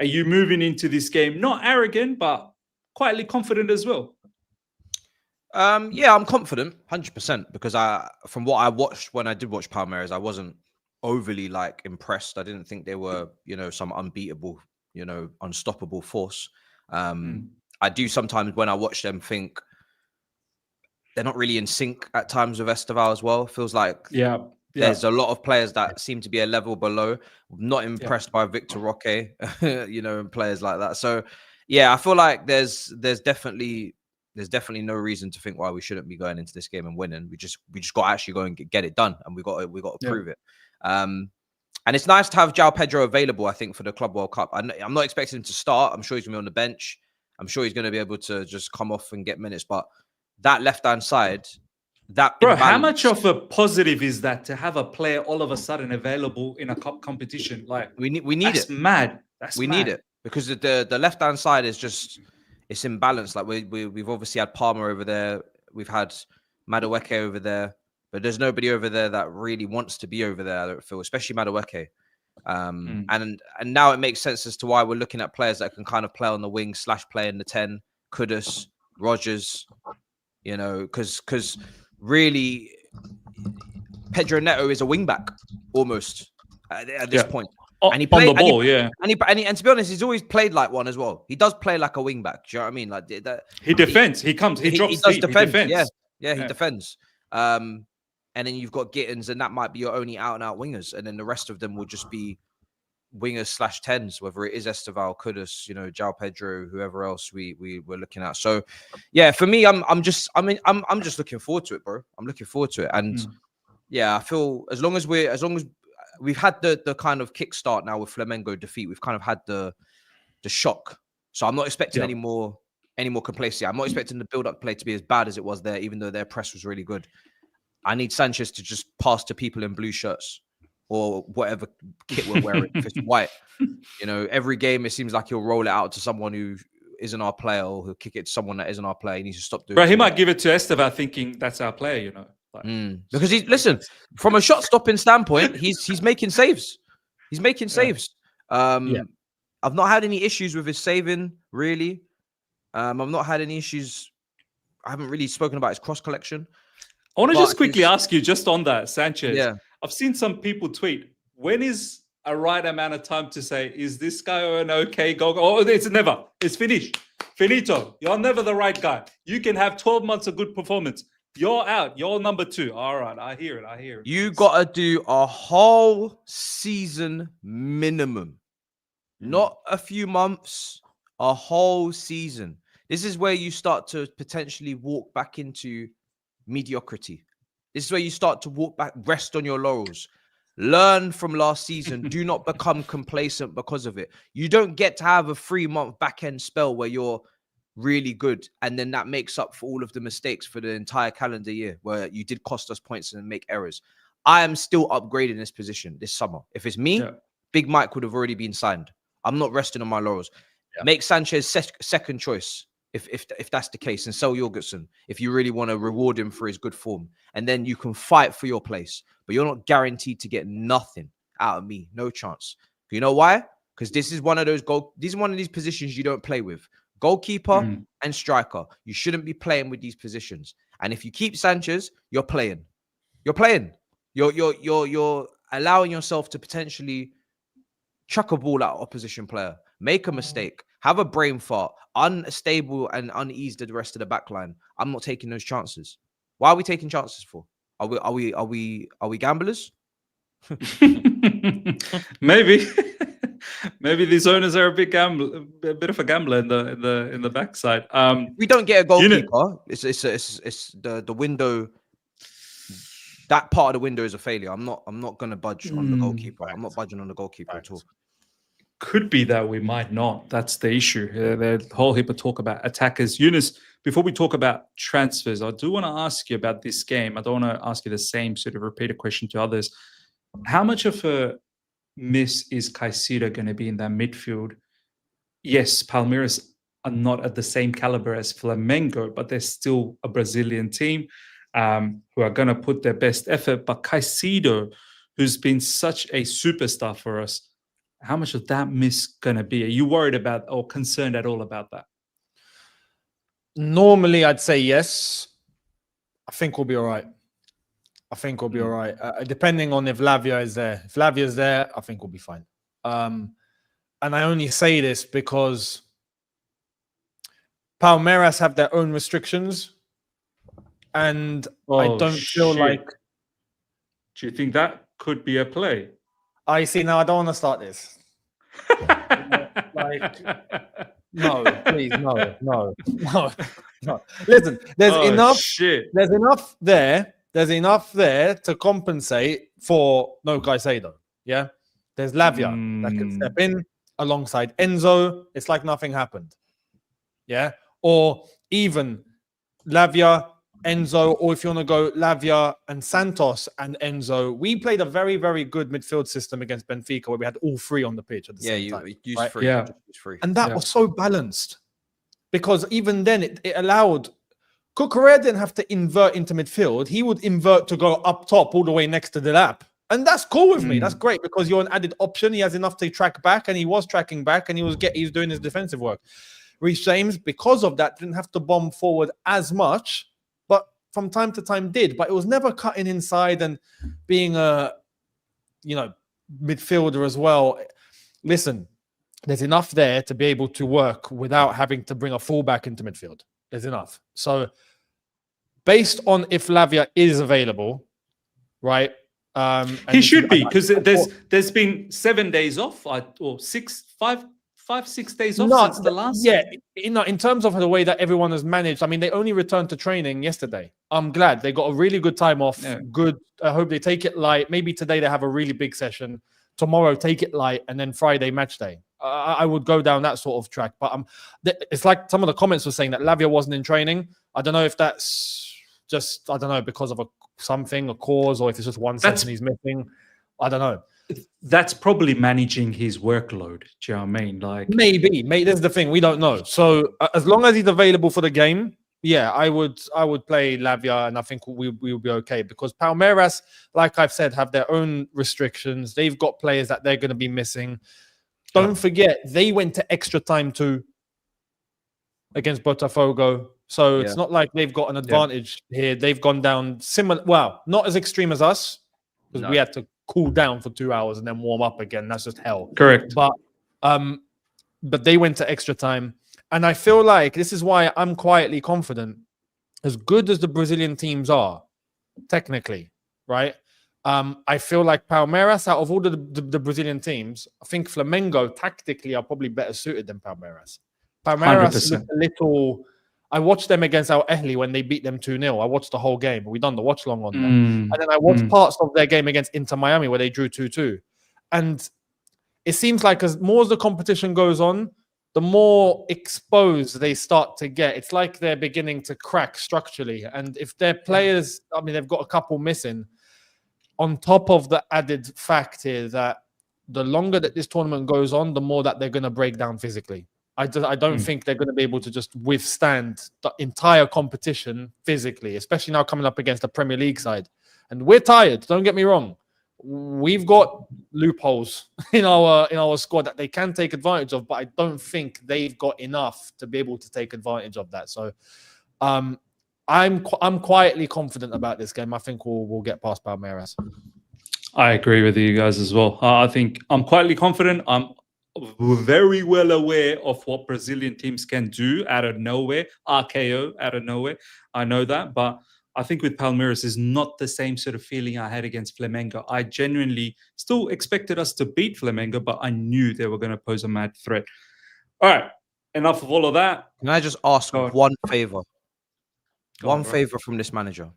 Are you moving into this game not arrogant, but quietly confident as well? Yeah, I'm confident, 100%, because from what I watched when I did watch Palmeiras, I wasn't overly impressed. I didn't think they were, some unbeatable, unstoppable force. I do sometimes when I watch them think they're not really in sync at times with Esteval as well. Feels like there's a lot of players that seem to be a level below. Not impressed by Victor Roque, and players like that. So yeah, I feel like there's definitely no reason to think why we shouldn't be going into this game and winning. We just got to actually go and get it done, and we got to prove it. And it's nice to have João Pedro available, I think, for the Club World Cup. I'm not expecting him to start. I'm sure he's going to be on the bench. I'm sure he's going to be able to just come off and get minutes. But that left-hand side, Bro, how much of a positive is that to have a player all of a sudden available in a cup competition? We need that's it. Mad. We need it because the left-hand side is just, it's imbalanced. We've obviously had Palmer over there. We've had Mudryk over there. But there's nobody over there that really wants to be over there, I don't feel, especially Mudryk. And now it makes sense as to why we're looking at players that can kind of play on the wing / play in the 10. Kudus, Rogers, You know, because really, Pedro Neto is a wing back almost at this point. And he played on the ball, and to be honest, he's always played like one as well. He does play like a wing back. Do you know what I mean? Like that. He defends. He drops He deep. defend. He defends. Yeah, he defends. And then you've got Gittins, and that might be your only out and out wingers, and then the rest of them will just be wingers / tens, whether it is Esteval, Kudus, you know, João Pedro, whoever else we were looking at. So yeah, for me, I'm just looking forward to it, bro. I'm looking forward to it, and yeah, I feel as long as we've had the kind of kickstart now with Flamengo defeat, we've kind of had the shock. So I'm not expecting any more complacency. I'm not expecting the build-up play to be as bad as it was there, even though their press was really good. I need Sanchez to just pass to people in blue shirts or whatever kit we're wearing. If it's white, you know, every game it seems like he'll roll it out to someone who isn't our player, or he'll kick it to someone that isn't our player. He needs to stop doing. Right, he might give it to Esteval, thinking that's our player, you know. Like, because listen, from a shot stopping standpoint, he's making saves. He's making saves. I've not had any issues with his saving, really. I've not had any issues. I haven't really spoken about his cross collection. I want to just quickly ask you, just on that, Sanchez. Yeah. I've seen some people tweet, when is a right amount of time to say, is this guy an okay goal? Oh, it's never. It's finished. Finito. You're never the right guy. You can have 12 months of good performance. You're out. You're number 2. All right. I hear it. You got to do a whole season minimum. Not a few months, a whole season. This is where you start to potentially walk back into mediocrity. This is where you start to walk back, rest on your laurels. Learn from last season. Do not become complacent because of it. You don't get to have a 3-month back-end spell where you're really good, and then that makes up for all of the mistakes for the entire calendar year where you did cost us points and make errors. I am still upgrading this position this summer. If it's me, Big Mike would have already been signed. I'm not resting on my laurels. Make Sanchez second choice if that's the case, and sell Jorgensen if you really want to reward him for his good form, and then you can fight for your place. But you're not guaranteed to get nothing out of me. No chance. You know why? Because this is one of these positions you don't play with. Goalkeeper and striker. You shouldn't be playing with these positions. And if you keep Sanchez, you're playing. You're playing. You're allowing yourself to potentially chuck a ball at an opposition player, make a mistake, have a brain fart, unstable and uneased the rest of the back line. I'm not taking those chances. Why are we taking chances for? Are we gamblers? Maybe. Maybe these owners are a bit of a gambler in the backside. We don't get a goalkeeper. It's the window. That part of the window is a failure. I'm not going to budge on the goalkeeper. I'm not budging on the goalkeeper at all. Could be that we might not. That's the issue. There's a whole heap of talk about attackers. Yunus, before we talk about transfers, I do want to ask you about this game. I don't want to ask you the same sort of repeated question to others. How much of a miss is Caicedo going to be in that midfield? Yes, Palmeiras are not at the same caliber as Flamengo, but they're still a Brazilian team who are going to put their best effort. But Caicedo, who's been such a superstar for us, how much of that miss going to be? Are you worried about or concerned at all about that? Normally, I'd say yes. I think we'll be all right. Depending on if Lavia is there. If Lavia is there, I think we'll be fine. And I only say this because Palmeiras have their own restrictions. And I don't feel like... Do you think that could be a play? I see. Now I don't want to start this. No, please, no. Listen, there's enough. Shit. There's enough there. There's enough there to compensate for no Caicedo. Yeah, there's Lavia that can step in alongside Enzo. It's like nothing happened. Yeah, or even Lavia, Enzo, or if you want to go Lavia and Santos and Enzo. We played a very, very good midfield system against Benfica where we had all three on the pitch at the same time. Used free. Yeah, and that was so balanced because even then it allowed Cucurella didn't have to invert into midfield. He would invert to go up top all the way next to the lap. And that's cool with me. That's great because you're an added option. He has enough to track back, and he was tracking back, and he was doing his defensive work. Reece James, because of that, didn't have to bomb forward as much from time to time did, but it was never cutting inside and being a, midfielder as well. Listen, there's enough there to be able to work without having to bring a fullback into midfield. There's enough. So based on if Lavia is available, right? He should be, because there's been 7 days off, or 6 days off since the last. Yeah, in terms of the way that everyone has managed, I mean, they only returned to training yesterday. I'm glad they got a really good time off. Yeah. Good. I hope they take it light. Maybe today they have a really big session. Tomorrow, take it light, and then Friday match day. I would go down that sort of track. But it's like some of the comments were saying that Lavia wasn't in training. I don't know if that's just, because of a cause, or if it's just one session he's missing. I don't know. That's probably managing his workload. Do you know what I mean? Like maybe that's the thing. We don't know. So as long as he's available for the game, yeah, I would play Lavia, and I think we will be okay, because Palmeiras, like I've said, have their own restrictions. They've got players that they're going to be missing. Don't forget, they went to extra time too against Botafogo. So it's not like they've got an advantage here. They've gone down similar. Well, not as extreme as us, because we had to cool down for 2 hours and then warm up again. That's just hell. Correct. But they went to extra time. And I feel like this is why I'm quietly confident. As good as the Brazilian teams are, technically, right? I feel like Palmeiras, out of all the Brazilian teams, I think Flamengo tactically are probably better suited than Palmeiras. Palmeiras looked a little... I watched them against Al Ahly when they beat them 2-0. I watched the whole game. We done the watch long on that. And then I watched parts of their game against Inter Miami where they drew 2-2. And it seems like as more as the competition goes on, the more exposed they start to get. It's like they're beginning to crack structurally. And if their players, I mean, they've got a couple missing, on top of the added fact here that the longer that this tournament goes on, the more that they're going to break down physically. I don't think they're going to be able to just withstand the entire competition physically, especially now coming up against the Premier League side. And we're tired, don't get me wrong. We've got loopholes in our squad that they can take advantage of, but I don't think they've got enough to be able to take advantage of that. So I'm quietly confident about this game. I think we'll get past Palmeiras. I agree with you guys as well. I think I'm quietly confident. I'm very well aware of what Brazilian teams can do out of nowhere, RKO out of nowhere. I know that, but I think with Palmeiras is not the same sort of feeling I had against Flamengo. I genuinely still expected us to beat Flamengo, but I knew they were going to pose a mad threat. All right, enough of all of that. Can I just ask one favor? One favor from this manager.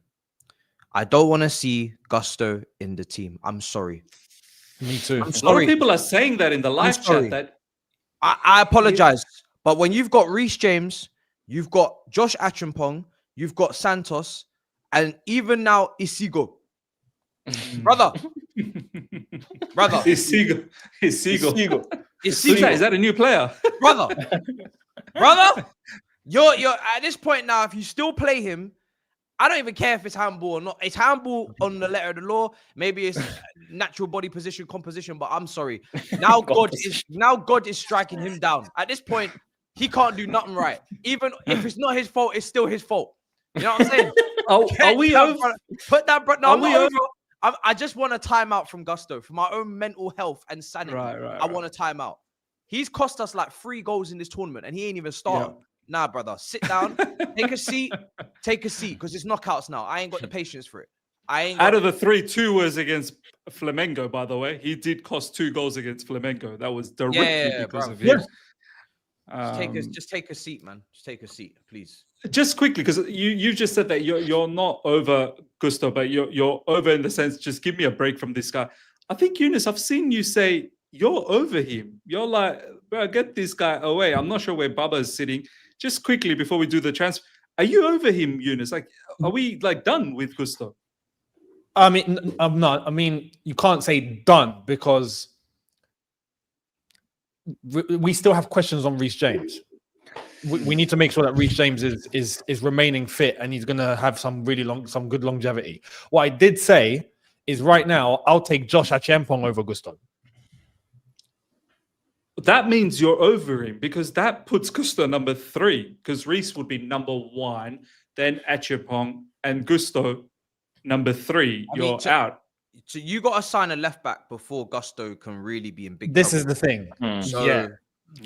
I don't want to see Gusto in the team. I'm sorry. Me too. A lot of people are saying that in the live chat. That I apologize, but when you've got Reece James, you've got Josh Achampong, you've got Santos, and even now Isigo, brother, Isigo. Is that a new player, brother? You're at this point now. If you still play him, I don't even care if it's handball or not. It's handball on the letter of the law. Maybe it's natural body position composition, but I'm sorry. Now God is striking him down. At this point, he can't do nothing right. Even if it's not his fault, it's still his fault. You know what I'm saying? Are we over? Put that, bro. No, I'm not over. I just want a timeout from Gusto for my own mental health and sanity. I want a timeout. He's cost us like 3 goals in this tournament, and he ain't even started. Yeah. Nah, brother, sit down, take a seat, because it's knockouts now. I ain't got the patience for it. Out of the 3-2 was against Flamengo, by the way. He did cost 2 goals against Flamengo. That was directly because of him. Just take a seat, man. Just take a seat, please. Just quickly, because you just said that you're not over Gusto, but you're over in the sense, just give me a break from this guy. I think, Yunus, I've seen you say you're over him. You're like, bro, get this guy away. I'm not sure where Baba is sitting. Just quickly before we do the transfer, are you over him, Yunus? Like, are we like done with Gusto? I mean, I'm not. I mean, you can't say done because we still have questions on Reece James. We need to make sure that Reece James is remaining fit and he's going to have some good longevity. What I did say is right now, I'll take Josh Achampong over Gusto. That means you're over him because that puts Gusto number 3 because Reece would be number 1. then Achapong, and Gusto, number 3, you're out. So you got to sign a left back before Gusto can really be in big This trouble. is the thing. So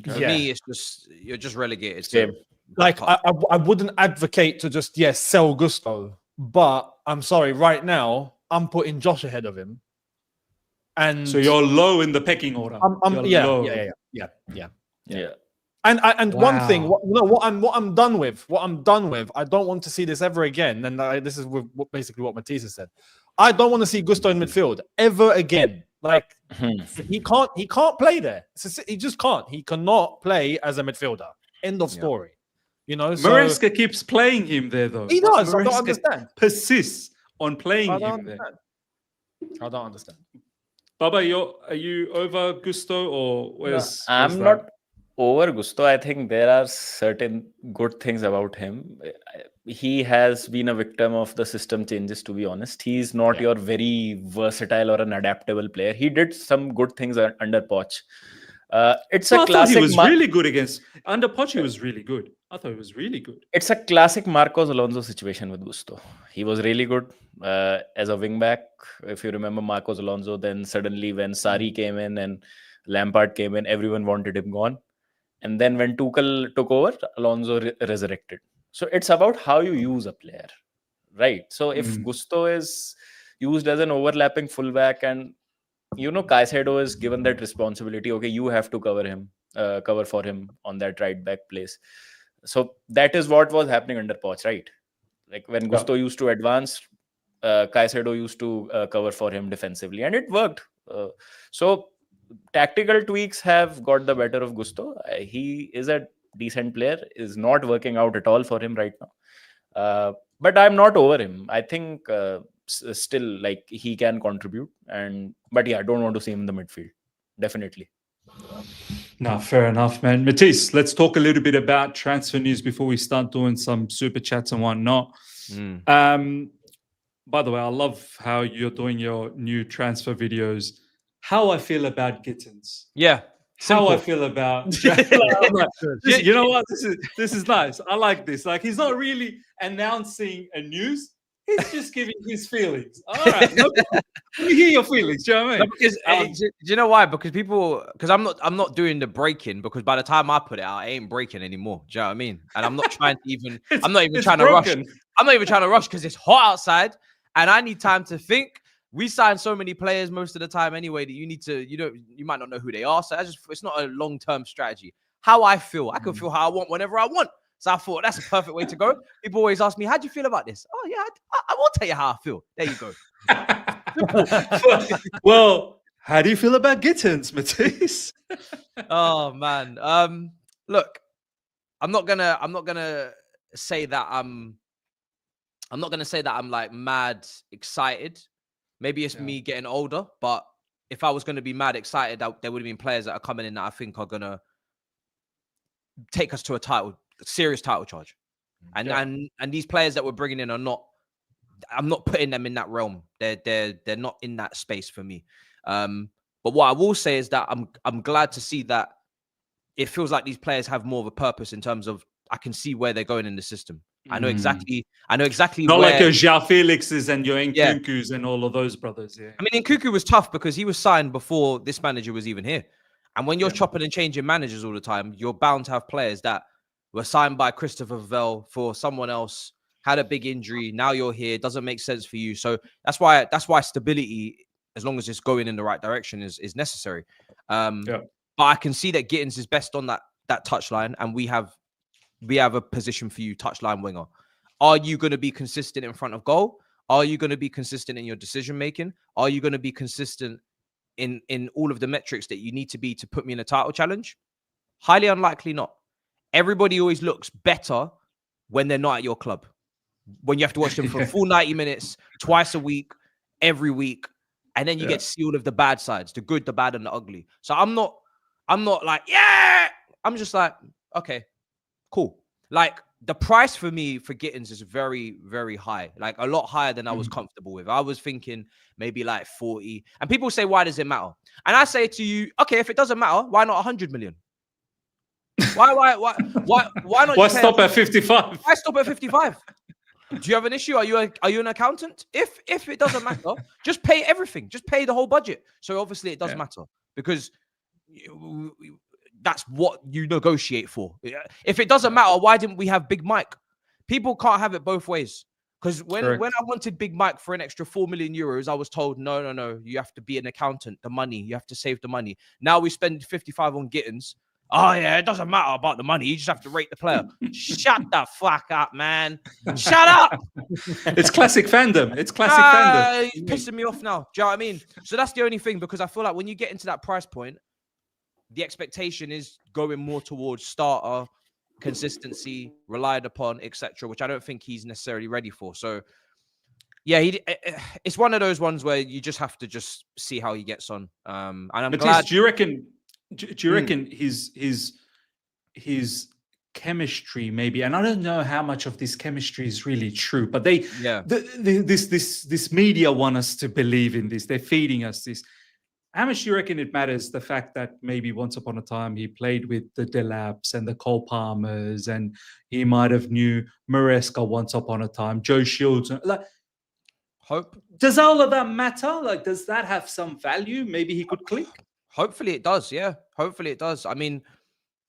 for me, it's just you're just relegated to like I wouldn't advocate to just sell Gusto, but I'm sorry, right now I'm putting Josh ahead of him. And so you're low in the pecking order. Yeah. And Wow. one thing, what I'm done with, I don't want to see this ever again. And this is basically what Matisse has said. I don't want to see Gusto in midfield ever again. Like he can't play there. He just can't. He cannot play as a midfielder. End of story. You know, Maresca keeps playing him there though. He does. Maresca I don't understand. Persists on playing him there. I don't understand. Baba, are you over Gusto or where's? I'm not over Gusto. I think there are certain good things about him. He has been a victim of the system changes, to be honest. He's not your very versatile or an adaptable player. He did some good things under Poch. It's a classic. He was really good under Poch. He was really good. I thought he was really good. It's a classic Marcos Alonso situation with Gusto. He was really good as a wingback. If you remember Marcos Alonso, then suddenly when Sarri came in and Lampard came in, everyone wanted him gone. And then when Tuchel took over, Alonso resurrected. So it's about how you use a player, right? So if Gusto is used as an overlapping fullback and, Caicedo is given that responsibility, okay, you have to cover for him on that right back place. So that is what was happening under Poch, right? Like when Gusto used to advance, Caicedo used to cover for him defensively, and it worked. So tactical tweaks have got the better of Gusto. He is a decent player, is not working out at all for him right now. But I'm not over him. I think still like he can contribute, but I don't want to see him in the midfield. Definitely. No, fair enough, man. Matisse, let's talk a little bit about transfer news before we start doing some super chats and whatnot. By the way, I love how you're doing your new transfer videos. How I feel about Gittins. Yeah. Simple. How I feel about you know what? This is nice. I like this. Like he's not really announcing a news. He's just giving his feelings. All right. Let me hear your feelings. Do you know what I mean? No, because, do you know why? Because I'm not doing the breaking, because by the time I put it out, I ain't breaking anymore. Do you know what I mean? And I'm not trying to even I'm not even trying to rush. I'm not even trying to rush because it's hot outside and I need time to think. We sign so many players most of the time anyway that you might not know who they are. So it's not a long-term strategy. How I feel, I can feel how I want whenever I want. So I thought that's a perfect way to go. People always ask me, how do you feel about this? Oh yeah, I will tell you how I feel. There you go. Well, how do you feel about Gittins, Matisse? Oh man. Look, I'm not gonna say that I'm like mad excited. Maybe it's me getting older, but if I was going to be mad excited, there would have been players that are coming in that I think are going to take us to a serious title charge. And these players that we're bringing in I'm not putting them in that realm. They're not in that space for me. But what I will say is that I'm glad to see that it feels like these players have more of a purpose in terms of I can see where they're going in the system. I know exactly. Not like your João Felixes and your Nkunkus and all of those brothers. Yeah. I mean, Nkunku was tough because he was signed before this manager was even here. And when you're chopping and changing managers all the time, you're bound to have players that were signed by Christopher Vell for someone else, had a big injury. Now you're here. It doesn't make sense for you. So that's why stability, as long as it's going in the right direction, is necessary. But I can see that Gittins is best on that touchline, and we have a position for you, touchline winger. Are you going to be consistent in front of goal? Are you going to be consistent in your decision making? Are you going to be consistent in all of the metrics that you need to be to put me in a title challenge? Highly unlikely not. Everybody always looks better when they're not at your club. When you have to watch them for a full 90 minutes, twice a week, every week, and then you get to see all of the bad sides, the good, the bad, and the ugly. So I'm not like, I'm just like, okay, cool. Like the price for me for Gittins is very, very high, like a lot higher than I was comfortable with. I was thinking maybe like 40. And people say, why does it matter? And I say to you, okay, if it doesn't matter, why not 100 million? Why not? Why stop at 55? Why stop at 55? Do you have an issue? Are you an accountant? If it doesn't matter, just pay everything. Just pay the whole budget. So obviously it does matter because that's what you negotiate for. If it doesn't matter, why didn't we have Big Mike? People can't have it both ways. Because when I wanted Big Mike for an extra 4 million euros, I was told, no, you have to be an accountant. The money, you have to save the money. Now we spend 55 on Gittins. Oh, yeah, it doesn't matter about the money. You just have to rate the player. Shut the fuck up, man. Shut up. It's classic fandom. It's classic fandom. He's pissing me off now. Do you know what I mean? So that's the only thing, because I feel like when you get into that price point, the expectation is going more towards starter, consistency, relied upon, etc., which I don't think he's necessarily ready for. So, yeah, it's one of those ones where you just have to just see how he gets on. And I'm glad. Do you reckon? Do you reckon his chemistry maybe? And I don't know how much of this chemistry is really true, but this media want us to believe in this. They're feeding us this. How much do you reckon it matters the fact that maybe once upon a time he played with the Delapes and the Cole Palmers, and he might have knew Maresca once upon a time, Joe Shields? Like, hope. Does all of that matter? Like, does that have some value? Maybe he could click. Hopefully it does. Yeah, hopefully it does. I mean,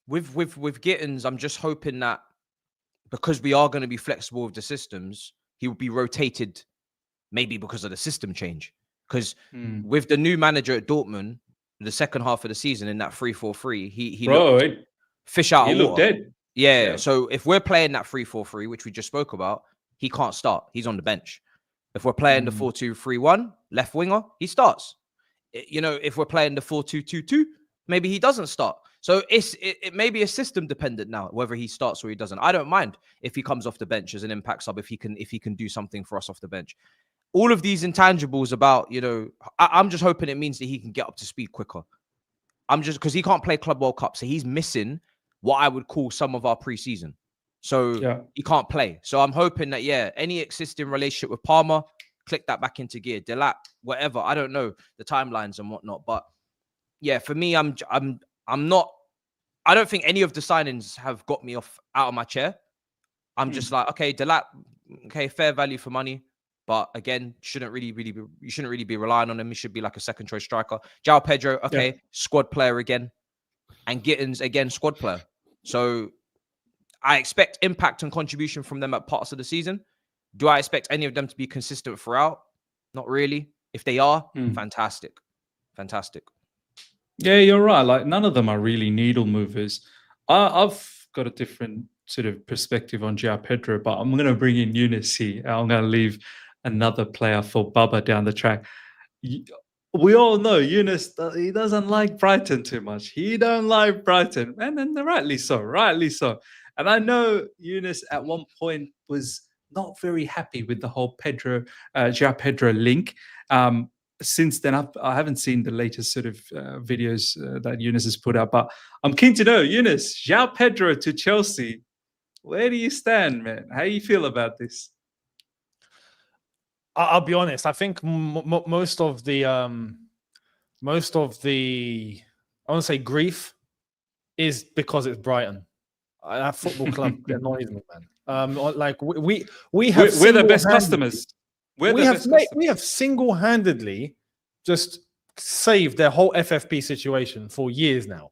with Gittins, I'm just hoping that because we are going to be flexible with the systems, he will be rotated, maybe because of the system change. Because with the new manager at Dortmund, the second half of the season in that 3-4-3, he looked fish out of water. Looked dead. Yeah. So if we're playing that 3-4-3, which we just spoke about, he can't start. He's on the bench. If we're playing the 4-2-3-1, left winger, he starts. You know, if we're playing the 4-2-2-2, maybe he doesn't start. So it may be a system dependent now, whether he starts or he doesn't. I don't mind if he comes off the bench as an impact sub, if he can do something for us off the bench. All of these intangibles about, you know, I'm just hoping it means that he can get up to speed quicker. Because he can't play Club World Cup, so he's missing what I would call some of our preseason. So he can't play. So I'm hoping that, any existing relationship with Palmer, click that back into gear. Delap, whatever. I don't know the timelines and whatnot. But yeah, for me, I'm not. I don't think any of the signings have got me out of my chair. I'm just like, okay, Delap, okay, fair value for money. But again, you shouldn't really be relying on him. He should be like a second choice striker. João Pedro, okay, squad player again. And Gittins, again, squad player. So I expect impact and contribution from them at parts of the season. Do I expect any of them to be consistent throughout? Not really. If they are, fantastic. Fantastic. Yeah, you're right. Like, none of them are really needle movers. I've got a different sort of perspective on João Pedro, but I'm going to bring in Yunus here. I'm going to leave another player for Bubba down the track. We all know Yunus, he doesn't like Brighton too much. He don't like Brighton. And rightly so. And I know Yunus at one point was not very happy with the whole João Pedro link. Since then, I haven't seen the latest sort of videos that Yunus has put out, but I'm keen to know, Yunus, João Pedro to Chelsea. Where do you stand, man? How do you feel about this? I'll be honest. I think most of the I want to say grief is because it's Brighton. That football club annoys me, man. Like we have we're the best customers. We have single-handedly just saved their whole FFP situation for years now.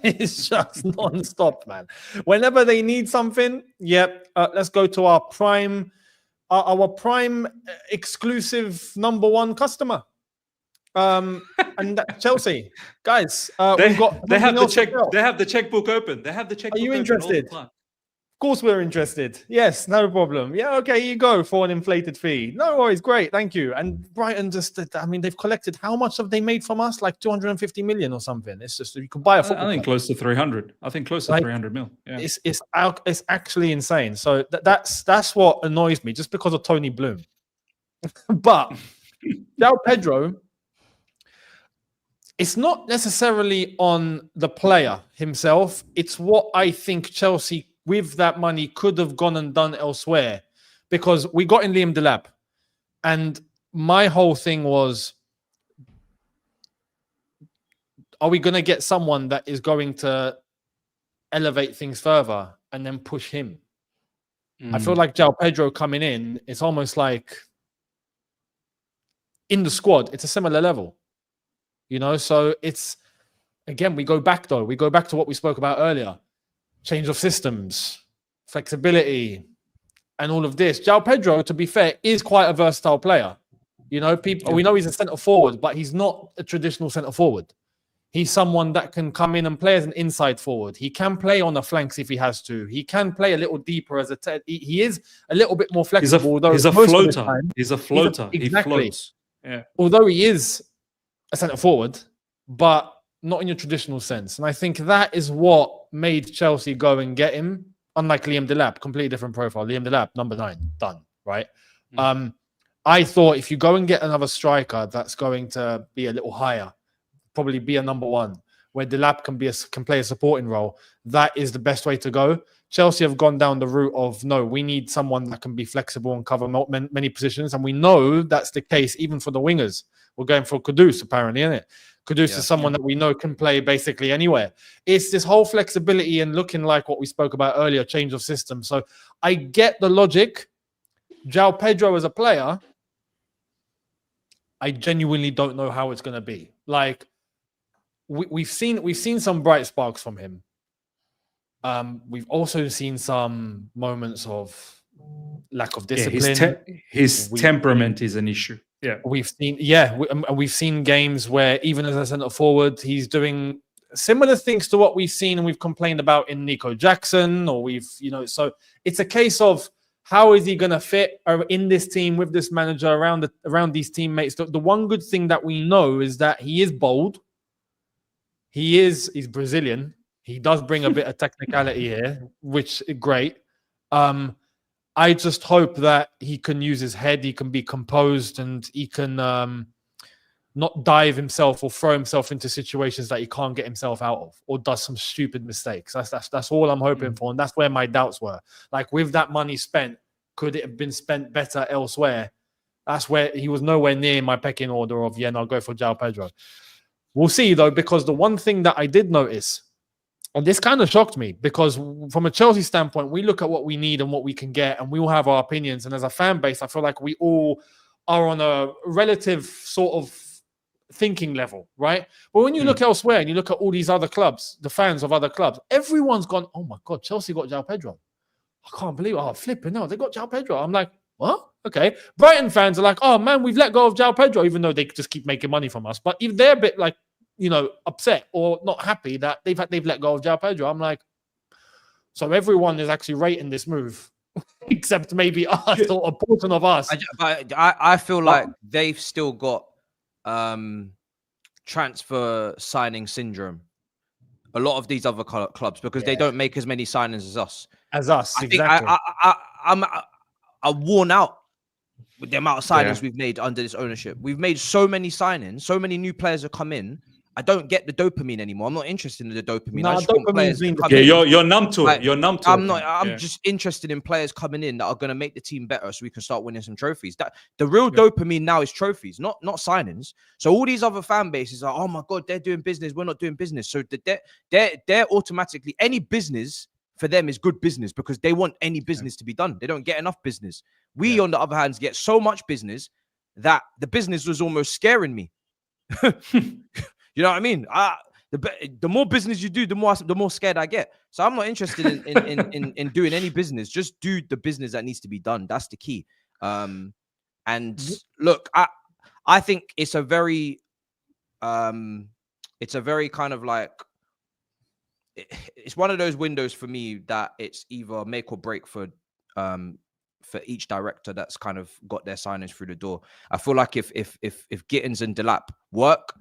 It's just non-stop, man. Whenever they need something, let's go to our prime exclusive number one customer. And Chelsea, guys, they have the checkbook open. Are you interested? Of course we're interested. Yes, no problem. Yeah, okay, here you go for an inflated fee. No worries, great, thank you. And Brighton they've collected, how much have they made from us? Like 250 million or something. It's just, you could buy a football I think club. Close to 300. I think close to 300 mil. Yeah. It's actually insane. So that's what annoys me, just because of Tony Bloom. But João Pedro, it's not necessarily on the player himself. It's what I think Chelsea, with that money, could have gone and done elsewhere, because we got in Liam Delap, and my whole thing was, are we going to get someone that is going to elevate things further and then push him? I feel like João Pedro coming in, it's almost like in the squad, it's a similar level, you know? So it's, again, we go back to what we spoke about earlier. Change of systems, flexibility, and all of this. João Pedro, to be fair, is quite a versatile player. You know, we know he's a centre forward, but he's not a traditional centre forward. He's someone that can come in and play as an inside forward. He can play on the flanks if he has to. He can play a little deeper as he is a little bit more flexible. He's a floater. He's a floater. Exactly. He floats. Yeah. Although he is a centre forward, but not in your traditional sense. And I think that is what made Chelsea go and get him. Unlike Liam Delap, completely different profile. Liam Delap, number 9, done, right? I thought if you go and get another striker that's going to be a little higher, probably be a number 1, where Delap can play a supporting role, that is the best way to go. Chelsea have gone down the route of, no, we need someone that can be flexible and cover many positions. And we know that's the case even for the wingers. We're going for Kudus, apparently, isn't it? Kudus is someone that we know can play basically anywhere. It's this whole flexibility and looking like what we spoke about earlier, change of system. So I get the logic. João Pedro as a player, I genuinely don't know how it's going to be. Like, we've seen some bright sparks from him. We've also seen some moments of lack of discipline. His temperament is an issue. Yeah, we've seen games where even as a centre forward, he's doing similar things to what we've seen and we've complained about in Nico Jackson, or so it's a case of how is he going to fit in this team with this manager around these teammates. The one good thing that we know is that he is bold. He's Brazilian. He does bring a bit of technicality here, which is great. I just hope that he can use his head, he can be composed, and he can not dive himself or throw himself into situations that he can't get himself out of, or does some stupid mistakes. That's all I'm hoping for, and that's where my doubts were. Like, with that money spent, could it have been spent better elsewhere? That's where he was nowhere near my pecking order of, I'll go for João Pedro. We'll see, though, because the one thing that I did notice, and this kind of shocked me, because from a Chelsea standpoint, we look at what we need and what we can get, and we all have our opinions. And as a fan base, I feel like we all are on a relative sort of thinking level, right? But when you look elsewhere and you look at all these other clubs, the fans of other clubs, everyone's gone, oh my God, Chelsea got João Pedro. I can't believe it. Oh, flipping no, they got João Pedro. I'm like, what? Okay. Brighton fans are like, oh man, we've let go of João Pedro, even though they just keep making money from us. But if they're a bit like, upset or not happy that they've let go of João Pedro, I'm like, so everyone is actually rating this move, except maybe us or a portion of us. I feel like they've still got transfer signing syndrome. A lot of these other clubs, because they don't make as many signings as us. Exactly. I'm worn out with the amount of signings we've made under this ownership. We've made so many signings, so many new players have come in. I don't get the dopamine anymore. I'm not interested in the dopamine. No, I just want players to come in. You're numb to it. You're numb to it. I'm just interested in players coming in that are going to make the team better, so we can start winning some trophies. The real dopamine now is trophies, not signings. So all these other fan bases are, oh my God, they're doing business. We're not doing business. So they're automatically, any business for them is good business, because they want any business to be done. They don't get enough business. We, on the other hand, get so much business that the business was almost scaring me. You know what I mean? The more business you do, the more scared I get. So I'm not interested in doing any business. Just do the business that needs to be done. That's the key. And look, I think it's a very kind of like, it's one of those windows for me that it's either make or break for each director that's kind of got their signings through the door. I feel like if Gittins and Delap work,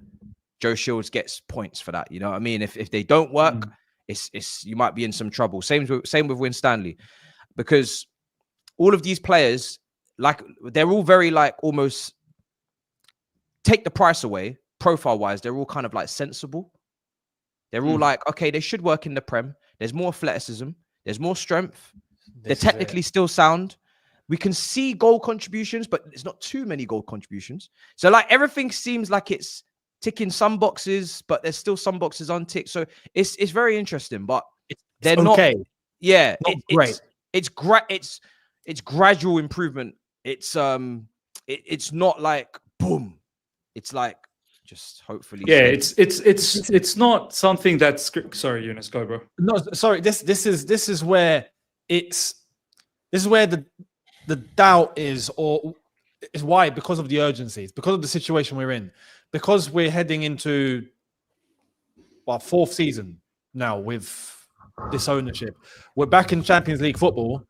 Joe Shields gets points for that. You know what I mean? If they don't work, it's you might be in some trouble. Same with Win Stanley, because all of these players, like, they're all very like, almost take the price away profile wise. They're all kind of like sensible. They're all like, okay, they should work in the Prem. There's more athleticism. There's more strength. They're technically still sound. We can see goal contributions, but it's not too many goal contributions. So like, everything seems like it's ticking some boxes, but there's still some boxes unticked. So it's very interesting, but they're not okay. Yeah, not great. it's gradual improvement. It's not like boom. It's like just hopefully. Yeah, it's not something that's. Sorry, Eunice, go, bro. No, sorry. This is where the doubt is, or is why, because of the urgency. It's because of the situation we're in, because we're heading into fourth season now with this ownership. We're back in Champions League football.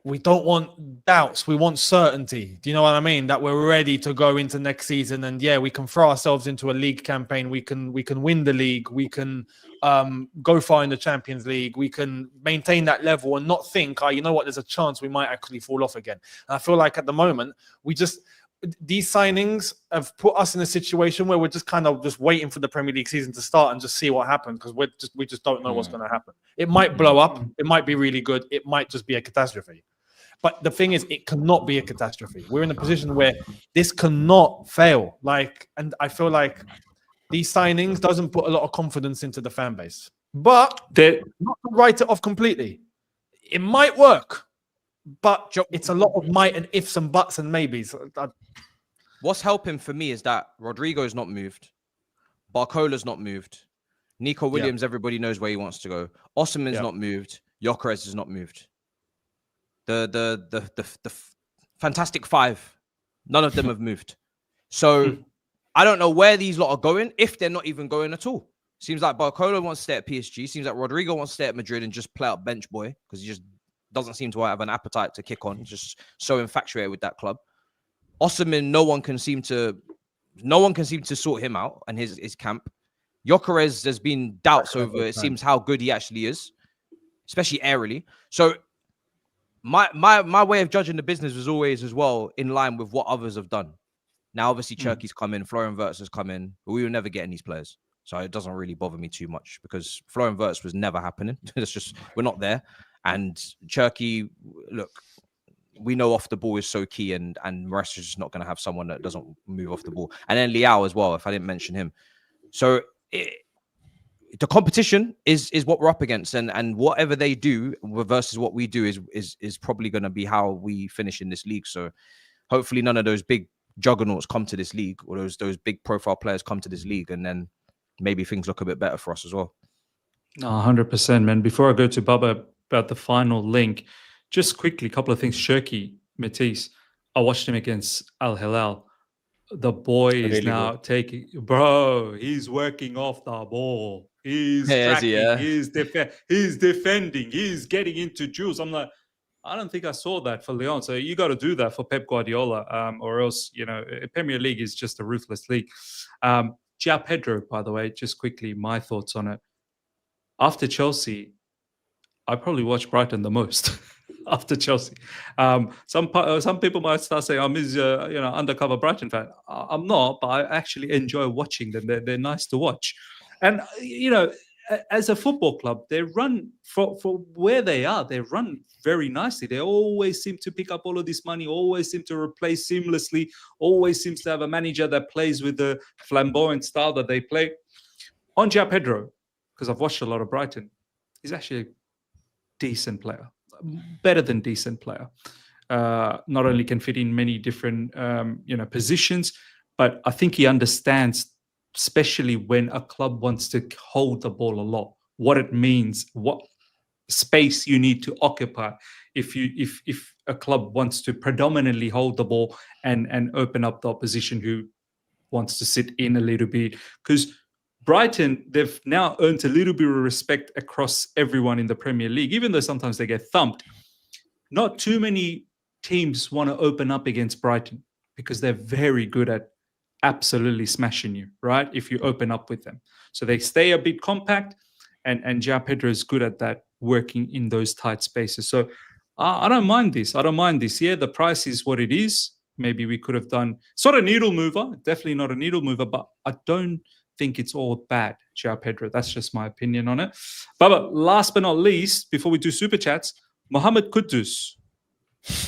We don't want doubts. We want certainty. Do you know what I mean? That we're ready to go into next season, and we can throw ourselves into a league campaign. We can win the league. We can go far in the Champions League. We can maintain that level and not think, you know what? There's a chance we might actually fall off again. And I feel like at the moment these signings have put us in a situation where we're just kind of just waiting for the Premier League season to start and just see what happens, because we just don't know what's going to happen. It might blow up. It might be really good. It might just be a catastrophe. But the thing is, it cannot be a catastrophe. We're in a position where this cannot fail. And I feel like these signings doesn't put a lot of confidence into the fan base. But not to write it off completely. It might work, but it's a lot of might and ifs and buts and maybes. What's helping for me is that Rodrigo's not moved. Barcola's not moved. Nico Williams, everybody knows where he wants to go. Osimhen's not moved. Gyökeres is not moved. The Fantastic Five, none of them have moved. So I don't know where these lot are going, if they're not even going at all. Seems like Barcola wants to stay at PSG. Seems like Rodrigo wants to stay at Madrid and just play out bench boy, because he just doesn't seem to have an appetite to kick on. He's just so infatuated with that club. Osimhen, no one can seem to sort him out and his camp. Gyökeres, there's been doubts over, it seems, how good he actually is, especially aerially. So my way of judging the business was always as well in line with what others have done. Now, obviously, Cherki's come in, Florian Wirtz has come in, but we were never getting these players. So it doesn't really bother me too much, because Florian Wirtz was never happening. It's just, we're not there. And Cherki, look, we know off the ball is so key, and Maresca's just not going to have someone that doesn't move off the ball. And then Leao as well, if I didn't mention him. So the competition is what we're up against, and whatever they do versus what we do is probably going to be how we finish in this league. So hopefully none of those big juggernauts come to this league, or those big profile players come to this league, and then maybe things look a bit better for us as well. 100%, man. Before I go to Baba about the final link, just quickly, a couple of things. Cherki, Matisse, I watched him against Al Hilal. The boy is really now good. He's working off the ball. He's tracking, he's defending, he's getting into duels. I'm like, I don't think I saw that for Lyon. So you got to do that for Pep Guardiola, or else, Premier League is just a ruthless league. João Pedro, by the way, just quickly, my thoughts on it. After Chelsea, I probably watch Brighton the most. After Chelsea, some people might start saying I'm his undercover Brighton fan. I'm not, but I actually enjoy watching them. They're nice to watch, and as a football club, they run for where they are. They run very nicely. They always seem to pick up all of this money. Always seem to replace seamlessly. Always seems to have a manager that plays with the flamboyant style that they play. On João Pedro, because I've watched a lot of Brighton, he's actually a decent player. Better than decent player. Not only can fit in many different positions, but I think he understands, especially when a club wants to hold the ball a lot, what it means, what space you need to occupy if a club wants to predominantly hold the ball and open up the opposition who wants to sit in a little bit. Because Brighton, they've now earned a little bit of respect across everyone in the Premier League, even though sometimes they get thumped. Not too many teams want to open up against Brighton because they're very good at absolutely smashing you, right? If you open up with them. So they stay a bit compact, and João Pedro is good at that, working in those tight spaces. So I don't mind this. Yeah, the price is what it is. Maybe we could have done... It's not a needle mover, definitely not a needle mover, but I don't think it's all bad, João Pedro. That's just my opinion on it. But last but not least, before we do super chats, Mohamed Kudus.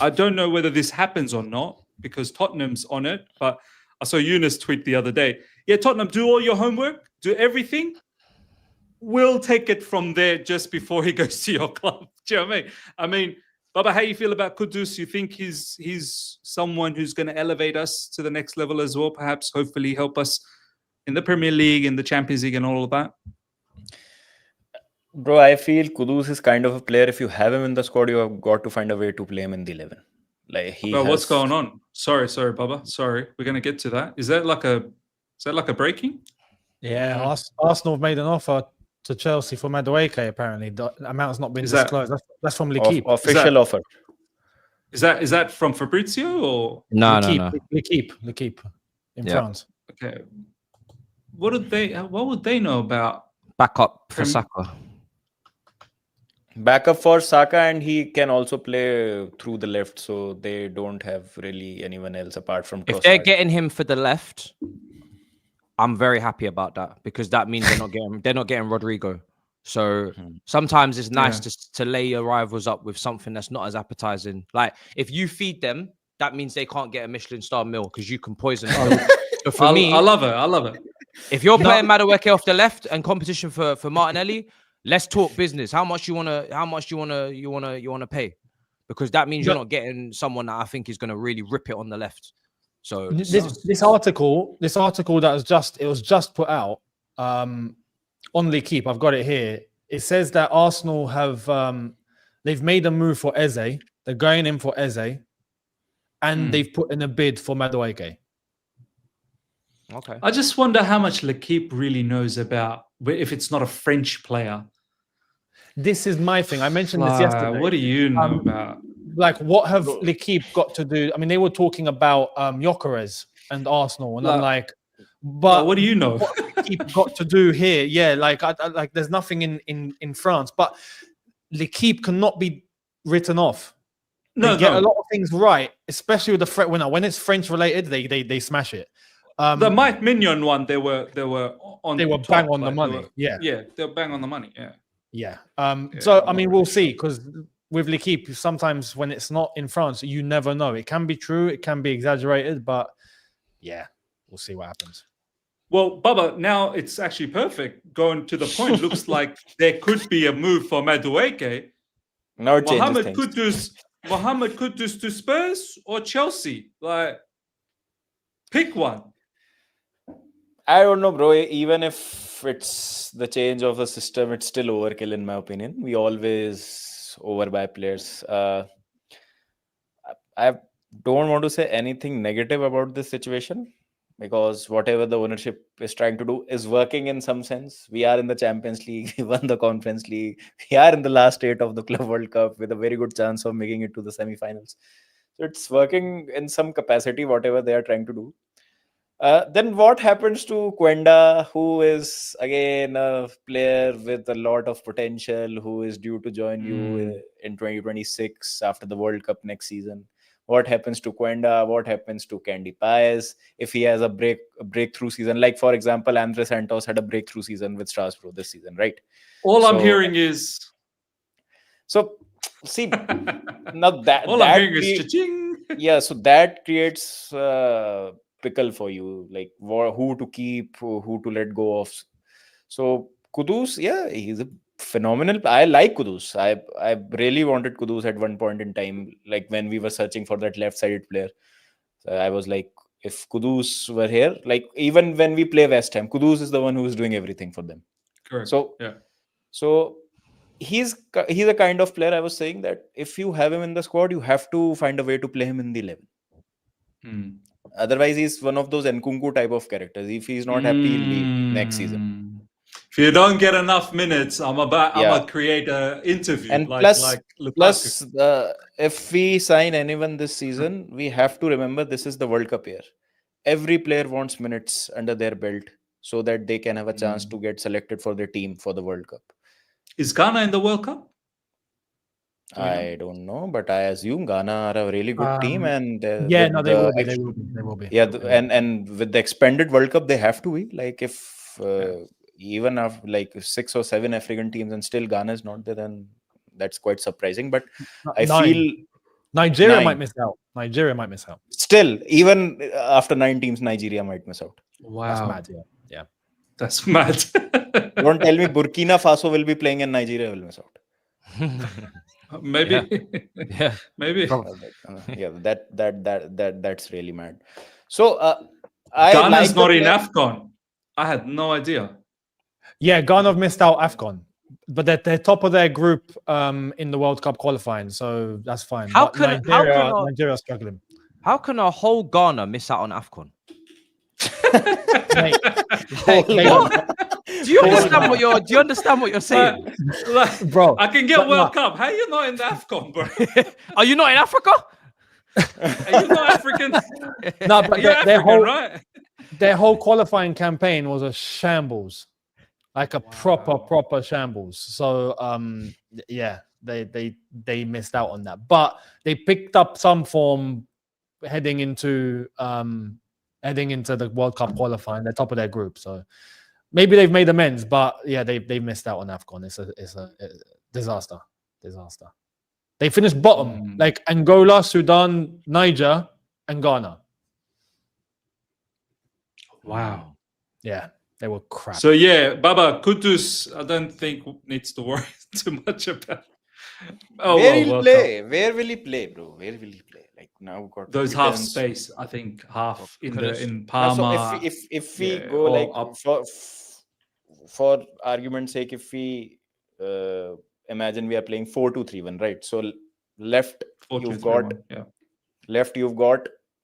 I don't know whether this happens or not because Tottenham's on it, but I saw Eunice tweet the other day. Yeah, Tottenham, do all your homework, do everything. we'll take it from there just before he goes to your club. Do you know what I mean? I mean, Baba, how you feel about Kudus? You think he's someone who's going to elevate us to the next level as well? Perhaps, hopefully, help us in the Premier League, in the Champions League, and all of that. Bro, I feel Kudus is kind of a player. If you have him in the squad, you have got to find a way to play him in the 11. Like what's going on? Sorry, Baba. Sorry, we're going to get to that. Is that like a breaking? Yeah, Arsenal have made an offer to Chelsea for Madueke. Apparently, the amount has not been disclosed. That's from L'Equipe. Official offer. Is that from Fabrizio or no? L'Equipe in France. Okay. What would they know about backup for Saka? Backup for Saka, and he can also play through the left, so they don't have really anyone else apart from Trossard. If they're getting him for the left, I'm very happy about that, because that means they're not getting Rodrigo. So sometimes it's nice to lay your rivals up with something that's not as appetizing. Like if you feed them, that means they can't get a Michelin star meal because you can poison them. So for me, I love it. If you're playing Madueke off the left and competition for Martinelli, let's talk business. How much you wanna pay? Because that means you're not getting someone that I think is gonna really rip it on the left. So this article that was just put out on L'Equipe, I've got it here. It says that Arsenal have they've made a move for Eze. They're going in for Eze, and they've put in a bid for Madueke. Okay. I just wonder how much L'Equipe really knows about if it's not a French player. This is my thing. I mentioned this yesterday. What do you know about? Like, what have L'Equipe got to do? I mean, they were talking about Gyökeres and Arsenal, and I'm like, but what do you know? What L'Equipe got to do here? Yeah, like, like there's nothing in France, but L'Equipe cannot be written off. They get a lot of things right, especially with the when it's French related, they smash it. The Mike Mignon one, they were bang on the money. Yeah, they were bang on the money. Yeah. So I mean, we'll see, because with L'Equipe, sometimes when it's not in France, you never know. It can be true, it can be exaggerated, but yeah, we'll see what happens. Well, Baba, now it's actually perfect. Going to the point, looks like there could be a move for Madueke. Now it changes Mohamed Kudus to Spurs or Chelsea? Like, pick one. I don't know, bro. Even if it's the change of the system, it's still overkill in my opinion. We always overbuy players. I don't want to say anything negative about this situation, because whatever the ownership is trying to do is working in some sense. We are in the Champions League, we won the Conference League, we are in the last 8 of the Club World Cup with a very good chance of making it to the semi-finals. So it's working in some capacity, whatever they are trying to do. Then what happens to Quenda, who is again a player with a lot of potential, who is due to join you in 2026 after the World Cup next season? What happens to Quenda? What happens to Candy Paez if he has a breakthrough season? Like, for example, Andre Santos had a breakthrough season with Strasbourg this season, right? I'm hearing is... So, see, now that... I'm hearing is cha-ching. Yeah, so that creates... pickle for you, like who to keep, who to let go of. So Kudus, yeah, he's a phenomenal. I like Kudus. I really wanted Kudus at one point in time, like when we were searching for that left-sided player. So I was like, if Kudus were here, like even when we play West Ham, Kudus is the one who is doing everything for them. Correct. So he's a kind of player. I was saying that if you have him in the squad, you have to find a way to play him in the 11. Otherwise, he's one of those Nkunku type of characters. If he's not happy, he'll leave next season. If you don't get enough minutes, I'm gonna create an interview. And plus, if we sign anyone this season, we have to remember this is the World Cup year. Every player wants minutes under their belt so that they can have a chance to get selected for their team for the World Cup. Is Ghana in the World Cup? I don't know, but I assume Ghana are a really good team, and they will be. Yeah, and with the expanded World Cup, they have to be. Like if even after like 6 or 7 African teams and still Ghana is not there, then that's quite surprising. But I feel Nigeria might miss out. Still, even after 9 teams, Nigeria might miss out. Wow, that's mad. Yeah. That's mad. Don't tell me Burkina Faso will be playing and Nigeria will miss out. Maybe. Yeah. Maybe. Yeah, that's really mad. So I Ghana's like not in AFCON. I had no idea. Yeah, Ghana have missed out AFCON, but they're top of their group in the World Cup qualifying, so that's fine. Nigeria's struggling. How can a whole Ghana miss out on AFCON? Mate, Do you understand what you're saying? bro, I can get World Cup. How are you not in the AFCON, bro? Are you not in Africa? Are you not African? No, but You're African, right? Their whole qualifying campaign was a shambles, like a proper shambles. So yeah, they missed out on that, but they picked up some form heading into the World Cup qualifying. They're top of their group, so maybe they've made amends. But yeah, they missed out on AFCON. It's a disaster. They finished bottom, like Angola, Sudan, Niger, and Ghana. Wow. Yeah, they were crap. So yeah, Baba Kudus, I don't think needs to worry too much about. Where will he play, bro? Where will he play? Like now we've got those half space. I think half in Parma. So if we go like up. For argument's sake, if we imagine we are playing 4-2-3-1, right? So left you've got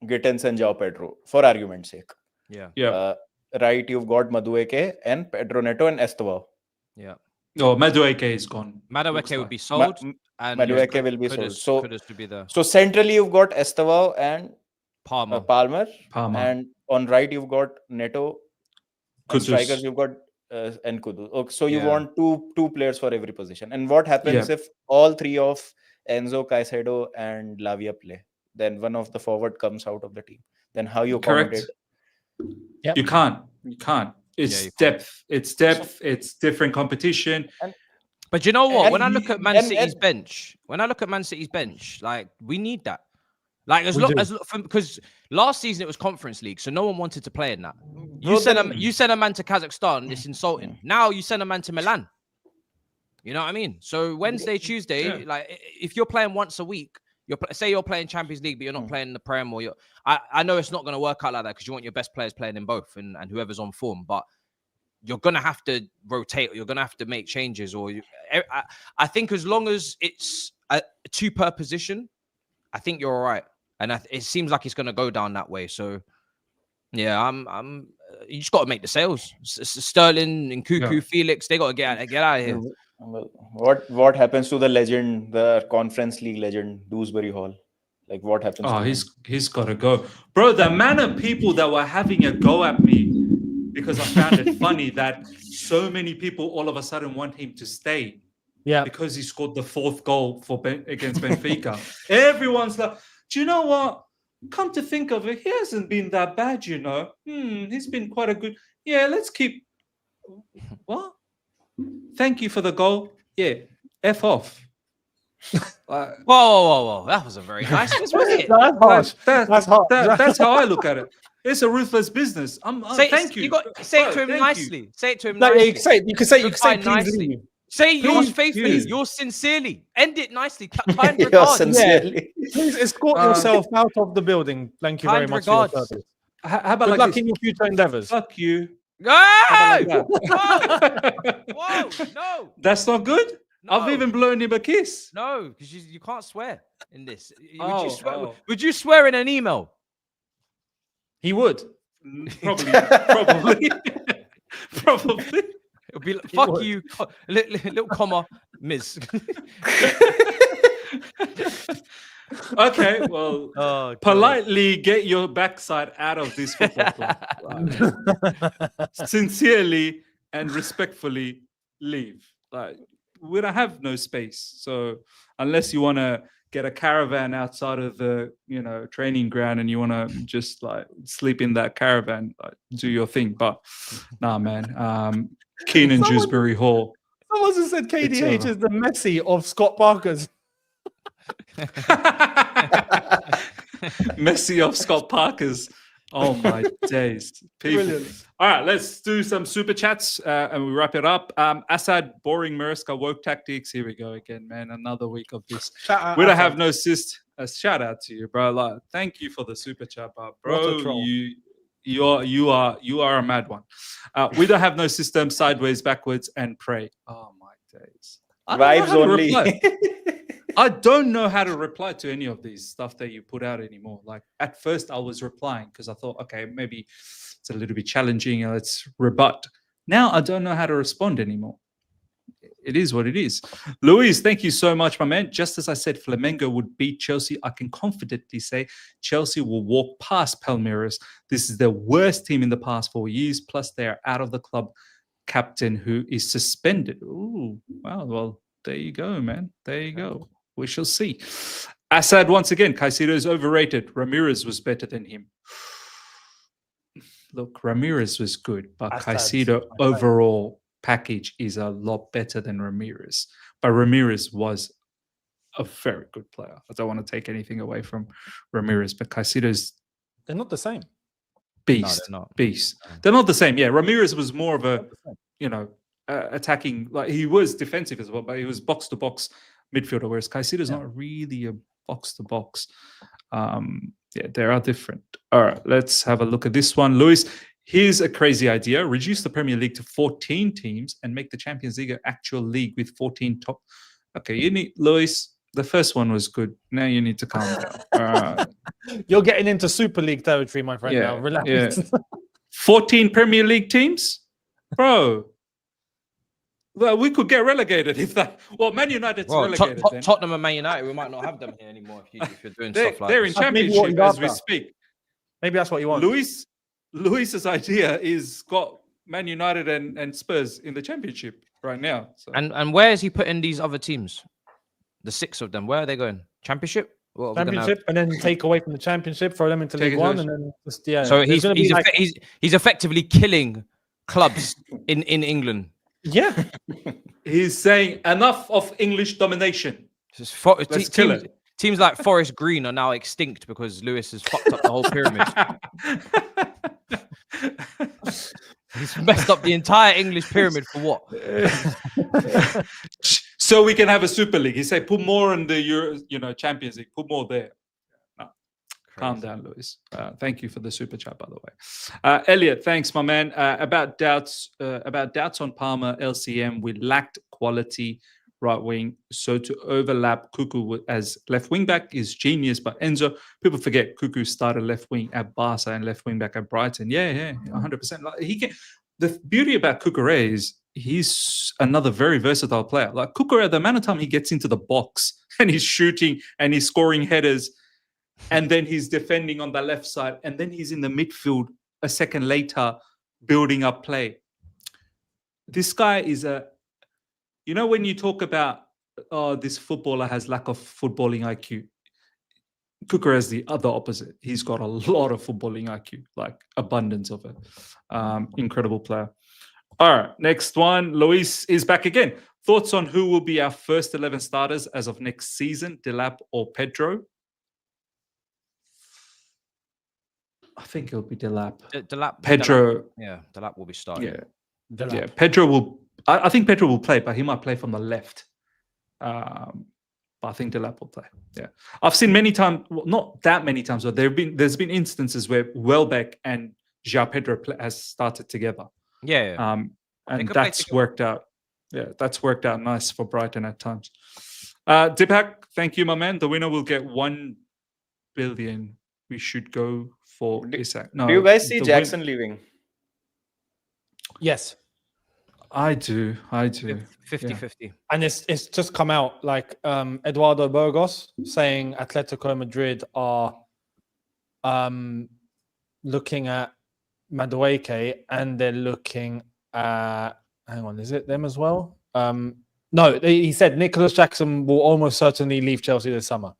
Gittins and João Pedro, for argument's sake. Yeah. Right, you've got Madueke and Pedro Neto and Estevao. Yeah. Oh, Madueke is gone. Madueke would be sold. And Madueke will be sold. So centrally you've got Estevao and Palmer. And on right you've got Neto. And strikers you've got and Kudu. Okay, so you want two players for every position. And what happens if all three of Enzo, Caicedo, and Lavia play? Then one of the forward comes out of the team. Then how you accommodate? You can't. It's depth. It's depth. It's different competition. But you know what? When I look at Man City's bench, like we need that. Like because last season it was Conference League, so no one wanted to play in that. You send a man to Kazakhstan, it's insulting. Now you send a man to Milan. You know what I mean? So Wednesday, Tuesday, like if you're playing once a week, say you're playing Champions League, but you're not playing the Prem, or I know it's not going to work out like that because you want your best players playing in both and whoever's on form, but you're going to have to rotate, or you're going to have to make changes. I think as long as it's two per position, I think you're all right. And it seems like it's going to go down that way. So, yeah, you just got to make the sales. Sterling and Cuckoo, Felix, they got to get out of here. What happens to the legend, the Conference League legend, Dewsbury Hall? Like, what happens? Oh, he's got to go, bro. The amount of people that were having a go at me because I found it funny that so many people all of a sudden want him to stay. Yeah, because he scored the fourth goal against Benfica. Everyone's like, do you know what? Come to think of it, he hasn't been that bad, you know. He's been quite a good. Yeah, let's keep. What? Thank you for the goal. Yeah, F off. Whoa. That was a very nice one, wasn't it? That's harsh. That's how I look at it. It's a ruthless business. Thank you. Say it to him nicely. Say it to him nicely. You can say nicely. Say yours faithfully, yours sincerely. End it nicely. Kind regards. Sincerely. Please escort yourself out of the building. Thank you very much for your service. How about good luck in your future endeavors. Fuck you. Whoa! No. That's not good? No. I've even blown him a kiss. No, because you can't swear in this. Would you swear in an email? He would. Probably. Probably. It'll be like, fuck you, little comma, Ms. Okay, well, politely get your backside out of this football club. Sincerely and respectfully leave. Like, we don't have no space. So unless you want to get a caravan outside of the, training ground and you want to just like sleep in that caravan, like, do your thing. But nah, man. Keenan Dewsbury Hall. Someone just said KDH is the Messi of Scott Parker's. Messi of Scott Parker's. Oh my days. People. Brilliant. All right, let's do some super chats and we wrap it up. Assad, boring Mariska woke tactics. Here we go again, man. Another week of this. Shout out We don't Assad. have no assist. A shout out to you, bro. Like, thank you for the super chat, What a bro. troll. You are a mad one. We don't have no system. Sideways, backwards, and pray. Oh my days. I don't know Vibes how to only. reply. I don't know how to reply to any of these stuff that you put out anymore. Like at first I was replying because I thought, okay, maybe it's a little bit challenging and let's rebut. Now I don't know how to respond anymore. It is what it is. Luis, thank you so much, my man. Just as I said, Flamengo would beat Chelsea, I can confidently say Chelsea will walk past Palmeiras. This is their worst team in the past 4 years. Plus they are out of the club captain who is suspended. Ooh, wow. Well, there you go, man. There you go. We shall see. Assad, once again, Caicedo is overrated. Ramirez was better than him. Look, Ramirez was good, but Caicedo overall package is a lot better than Ramirez. But Ramirez was a very good player. I don't want to take anything away from Ramirez, but Caicedo's They're not the same. beast. No, they're not. Beast. They're not the same. Yeah, Ramirez was more of a, attacking. Like he was defensive as well, but he was box to box midfielder, whereas Caicedo's not really a box to box. Yeah, they are different. All right, let's have a look at this one. Luis, here's a crazy idea. Reduce the Premier League to 14 teams and make the Champions League an actual league with 14 top. Okay, you need, Luis, the first one was good. Now you need to calm down. You're getting into Super League territory, my friend. Now relax. Yeah. 14 Premier League teams? Bro. Well, we could get relegated if that. Well, Man United's relegated. Then. Tottenham and Man United, we might not have them here anymore if you're doing stuff like they're this. in Championship as we speak. Maybe that's what you want. Luis's idea is got Man United and Spurs in the Championship right now. So. And where is he putting these other teams? The 6 of them. Where are they going? Championship? Championship, and then take away from the Championship, throw them into League One, and then just So he's effectively killing clubs in England. Yeah, he's saying enough of English domination. Let's kill it. Teams like Forest Green are now extinct because Lewis has fucked up the whole pyramid. He's messed up the entire English pyramid for what? So we can have a Super League. He said, put more in the Champions League. Put more there. No. Calm down, Lewis. Thank you for the super chat, by the way. Elliot, thanks, my man. About doubts on Palmer, LCM, we lacked quality right wing. So to overlap Cuckoo as left wing back is genius. But Enzo, people forget Cuckoo started left wing at Barca and left wing back at Brighton. Yeah, 100%. Like, he can. The beauty about Cucurella is he's another very versatile player. Like Cucurella, the amount of time he gets into the box and he's shooting and he's scoring headers, and then he's defending on the left side, and then he's in the midfield a second later building up play. This guy is when you talk about, this footballer has lack of footballing IQ, Cucurella is the other opposite. He's got a lot of footballing IQ, like abundance of it. Incredible player. All right, next one. Luis is back again. Thoughts on who will be our first 11 starters as of next season, Delap or Pedro? I think it'll be Delap. Pedro. Delap will be starting. Yeah, Pedro will. I think Pedro will play, but he might play from the left. But I think Delap will play. Yeah, I've seen many times, well, not that many times, but there's been instances where Welbeck and João Pedro has started together. Yeah. And that's worked out. Yeah, that's worked out nice for Brighton at times. Deepak, thank you, my man. The winner will get 1 billion. We should go for Isak. No, do you guys see Jackson leaving? Yes. I do. 50-50. And it's just come out like Eduardo Burgos saying Atletico Madrid are looking at Madueke, and they're looking at, hang on, is it them as well? No, he said Nicholas Jackson will almost certainly leave Chelsea this summer.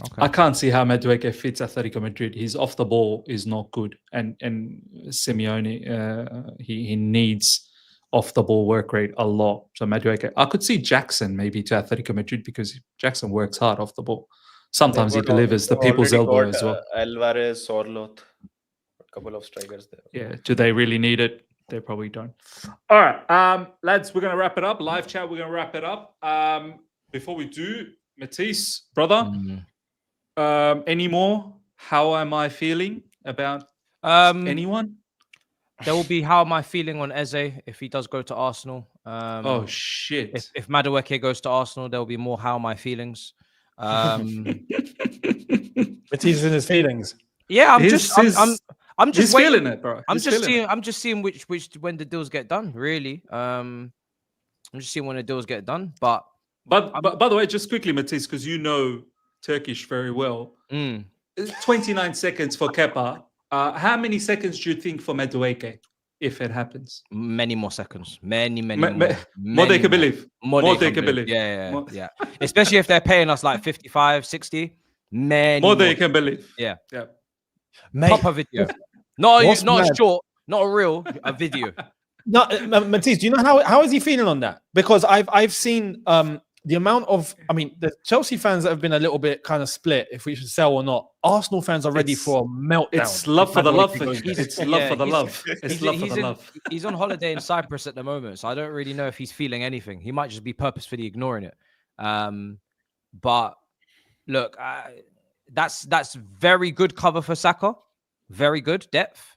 Okay. I can't see how Madueke fits Atletico Madrid. His off the ball is not good, and Simeone he needs off the ball work rate a lot. So Madueke, I could see Jackson maybe to Atletico Madrid because Jackson works hard off the ball. Sometimes he delivers the people's elbow as well. Alvarez, Sorloth, a couple of strikers there. Yeah. Do they really need it? They probably don't. All right, lads, we're gonna wrap it up. Live chat, we're gonna wrap it up. Before we do, Matisse, brother, any more? How am I feeling about anyone? There will be how am I feeling on Eze if he does go to Arsenal. Oh shit! If Mudryk goes to Arsenal, there will be more how am I feelings. But he's in his feelings. Yeah, I'm He's just waiting. feeling it, bro. I'm just seeing which when the deals get done. Really, I'm just seeing when the deals get done. But by the way, just quickly, Matisse, because you know Turkish very well. 29 seconds for Kepa. How many seconds do you think for Madueke if it happens? Many more seconds. Many more. More they can believe. More they can believe. Yeah. Especially if they're paying us like 55, 60. More they can believe. Yeah. Mate, Proper video. Not a mad? short, not a reel, a video. No, Matisse, do you know how is he feeling on that? Because I've seen the amount of, I mean, the Chelsea fans that have been a little bit kind of split if we should sell or not. Arsenal fans are ready for a meltdown. It's love for the love. It's love for the love. It's love for the love. He's on holiday in Cyprus at the moment, so I don't really know if he's feeling anything. He might just be purposefully ignoring it. But look, that's very good cover for Saka. Very good depth.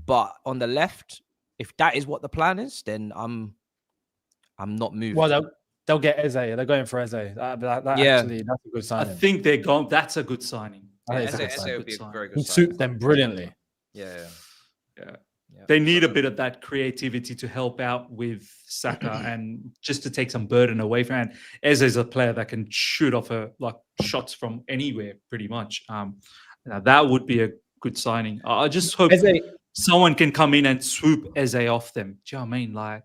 But on the left, if that is what the plan is, then I'm not moved. Well, they'll get Eze. They're going for Eze. Actually, that's a good signing. I think they're going. That's a good signing. Eze would be a very good He signing. suits them brilliantly. Yeah. They need a bit of that creativity to help out with Saka and just to take some burden away from. And Eze is a player that can shoot off shots from anywhere, pretty much. That would be a good signing. I just hope someone can come in and swoop Eze off them. Do you know what I mean? Like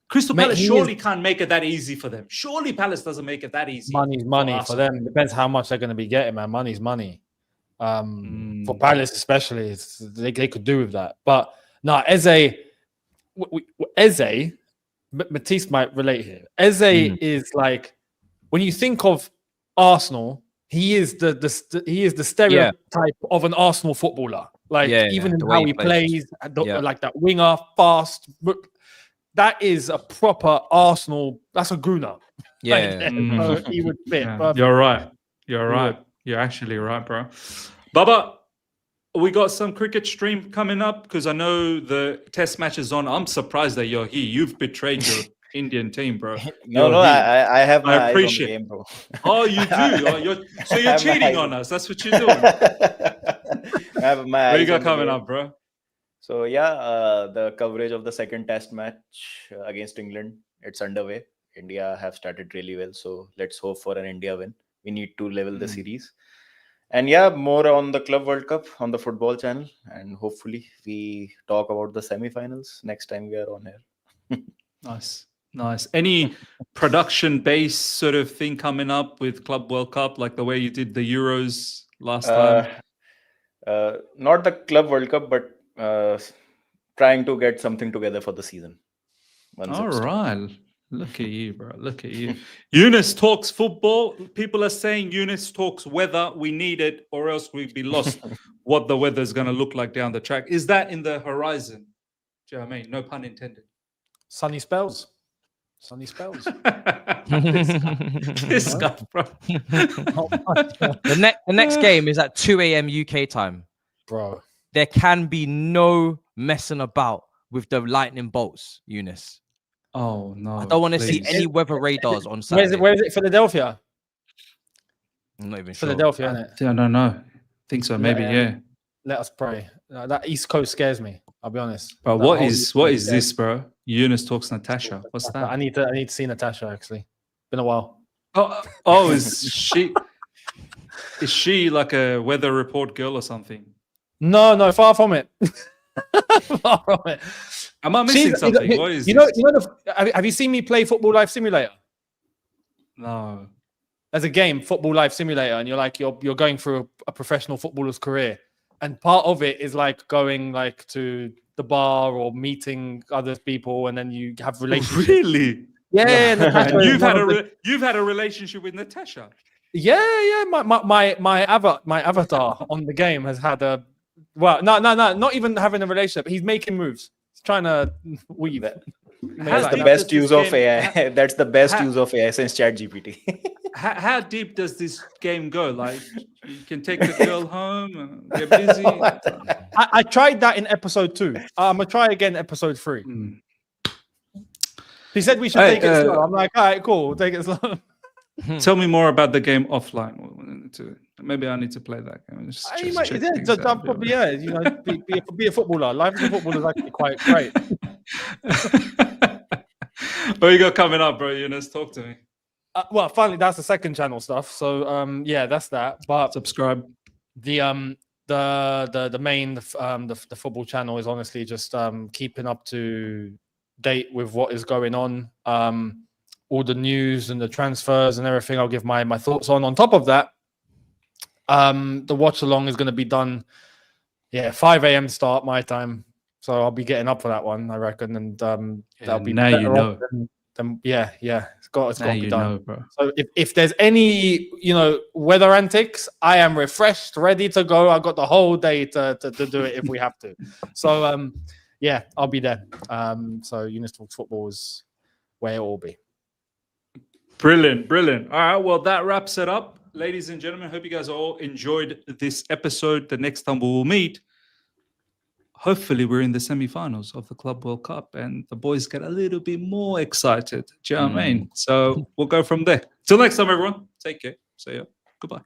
Crystal Palace surely can't make it that easy for them. Surely Palace doesn't make it that easy. Money's money for them. Depends how much they're going to be getting, man. Money's money. For Palace especially, they could do with that. But no, Eze, Matisse might relate here. Eze is like, when you think of Arsenal, he is the stereotype of an Arsenal footballer. Like even in how he plays, like that winger, fast. That is a proper Arsenal. That's a Guna. Yeah, so he would fit. You're right. You're actually right, bro. Baba, we got some cricket stream coming up because I know the test match is on. I'm surprised that you're here. You've betrayed your Indian team, bro. I have my eyes on the game, bro. Oh, you do? So you're cheating on us. That's what you're doing. I have my what you got coming up, bro? So the coverage of the second test match against England, it's underway. India have started really well. So let's hope for an India win. We need to level the series. And more on the Club World Cup on the football channel. And hopefully we talk about the semi-finals next time we are on here. Nice. Any production-based sort of thing coming up with Club World Cup, like the way you did the Euros last time? Not the Club World Cup, but trying to get something together for the season. All right. Look at you, bro. Look at you. Yunus talks football. People are saying Yunus talks weather. We need it or else we'd be lost what the weather is going to look like down the track. Is that in the horizon? Do you know what I mean? No pun intended. Sunny spells. This guy, bro. The next game is at 2 a.m. UK time. Bro. There can be no messing about with the lightning bolts, Yunus. Oh no! I don't want to see any weather radars on Saturday. Where is it? Philadelphia. I'm not even sure. Philadelphia, isn't it? I don't know. Think so? Maybe. Yeah. Let us pray. That East Coast scares me. I'll be honest. But what is this, bro? Eunice talks Natasha. What's that? I need to see Natasha. Actually, been a while. Oh, is she? Is she like a weather report girl or something? No, far from it. Far from it. Am I missing something? What is have you seen me play Football Life Simulator? No. There's a game, Football Life Simulator, and you're going through a professional footballer's career, and part of it is like going like to the bar or meeting other people, and then you have relationships. Really? Yeah. And you've had a relationship with Natasha. Yeah. My avatar on the game has had a not even having a relationship. He's making moves. He's trying to weave it. That's the best use of AI. That's the best use of AI since ChatGPT. How deep does this game go? Like, you can take the girl home and get busy. I tried that in episode 2. I'm gonna try again episode 3. He said we should take it slow. I'm like, all right, cool, we'll take it slow. Tell me more about the game offline. Maybe I need to play that game. Probably, yeah. You know, be a footballer. Life as a footballer is actually quite great. What you got coming up, bro? Yunus, talk to me. Well, finally, that's the second channel stuff. So, yeah, that's that. But subscribe. The main the football channel is honestly just keeping up to date with what is going on. All the news and the transfers and everything. I'll give my thoughts on. On top of that, the watch along is going to be done. Yeah, 5 a.m. start my time. So I'll be getting up for that one, I reckon, and that'll be now you know. Yeah, it's got to be done, bro. So if there's any weather antics, I am refreshed, ready to go. I got the whole day to do it if we have to. So yeah, I'll be there. So Yunus Talks Football is where it will be. Brilliant. All right, well, that wraps it up, ladies and gentlemen. Hope you guys all enjoyed this episode. The next time we will meet, hopefully we're in the semi-finals of the Club World Cup and the boys get a little bit more excited. Do you know what I mean? So we'll go from there. Till next time, everyone. Take care. See ya. Goodbye.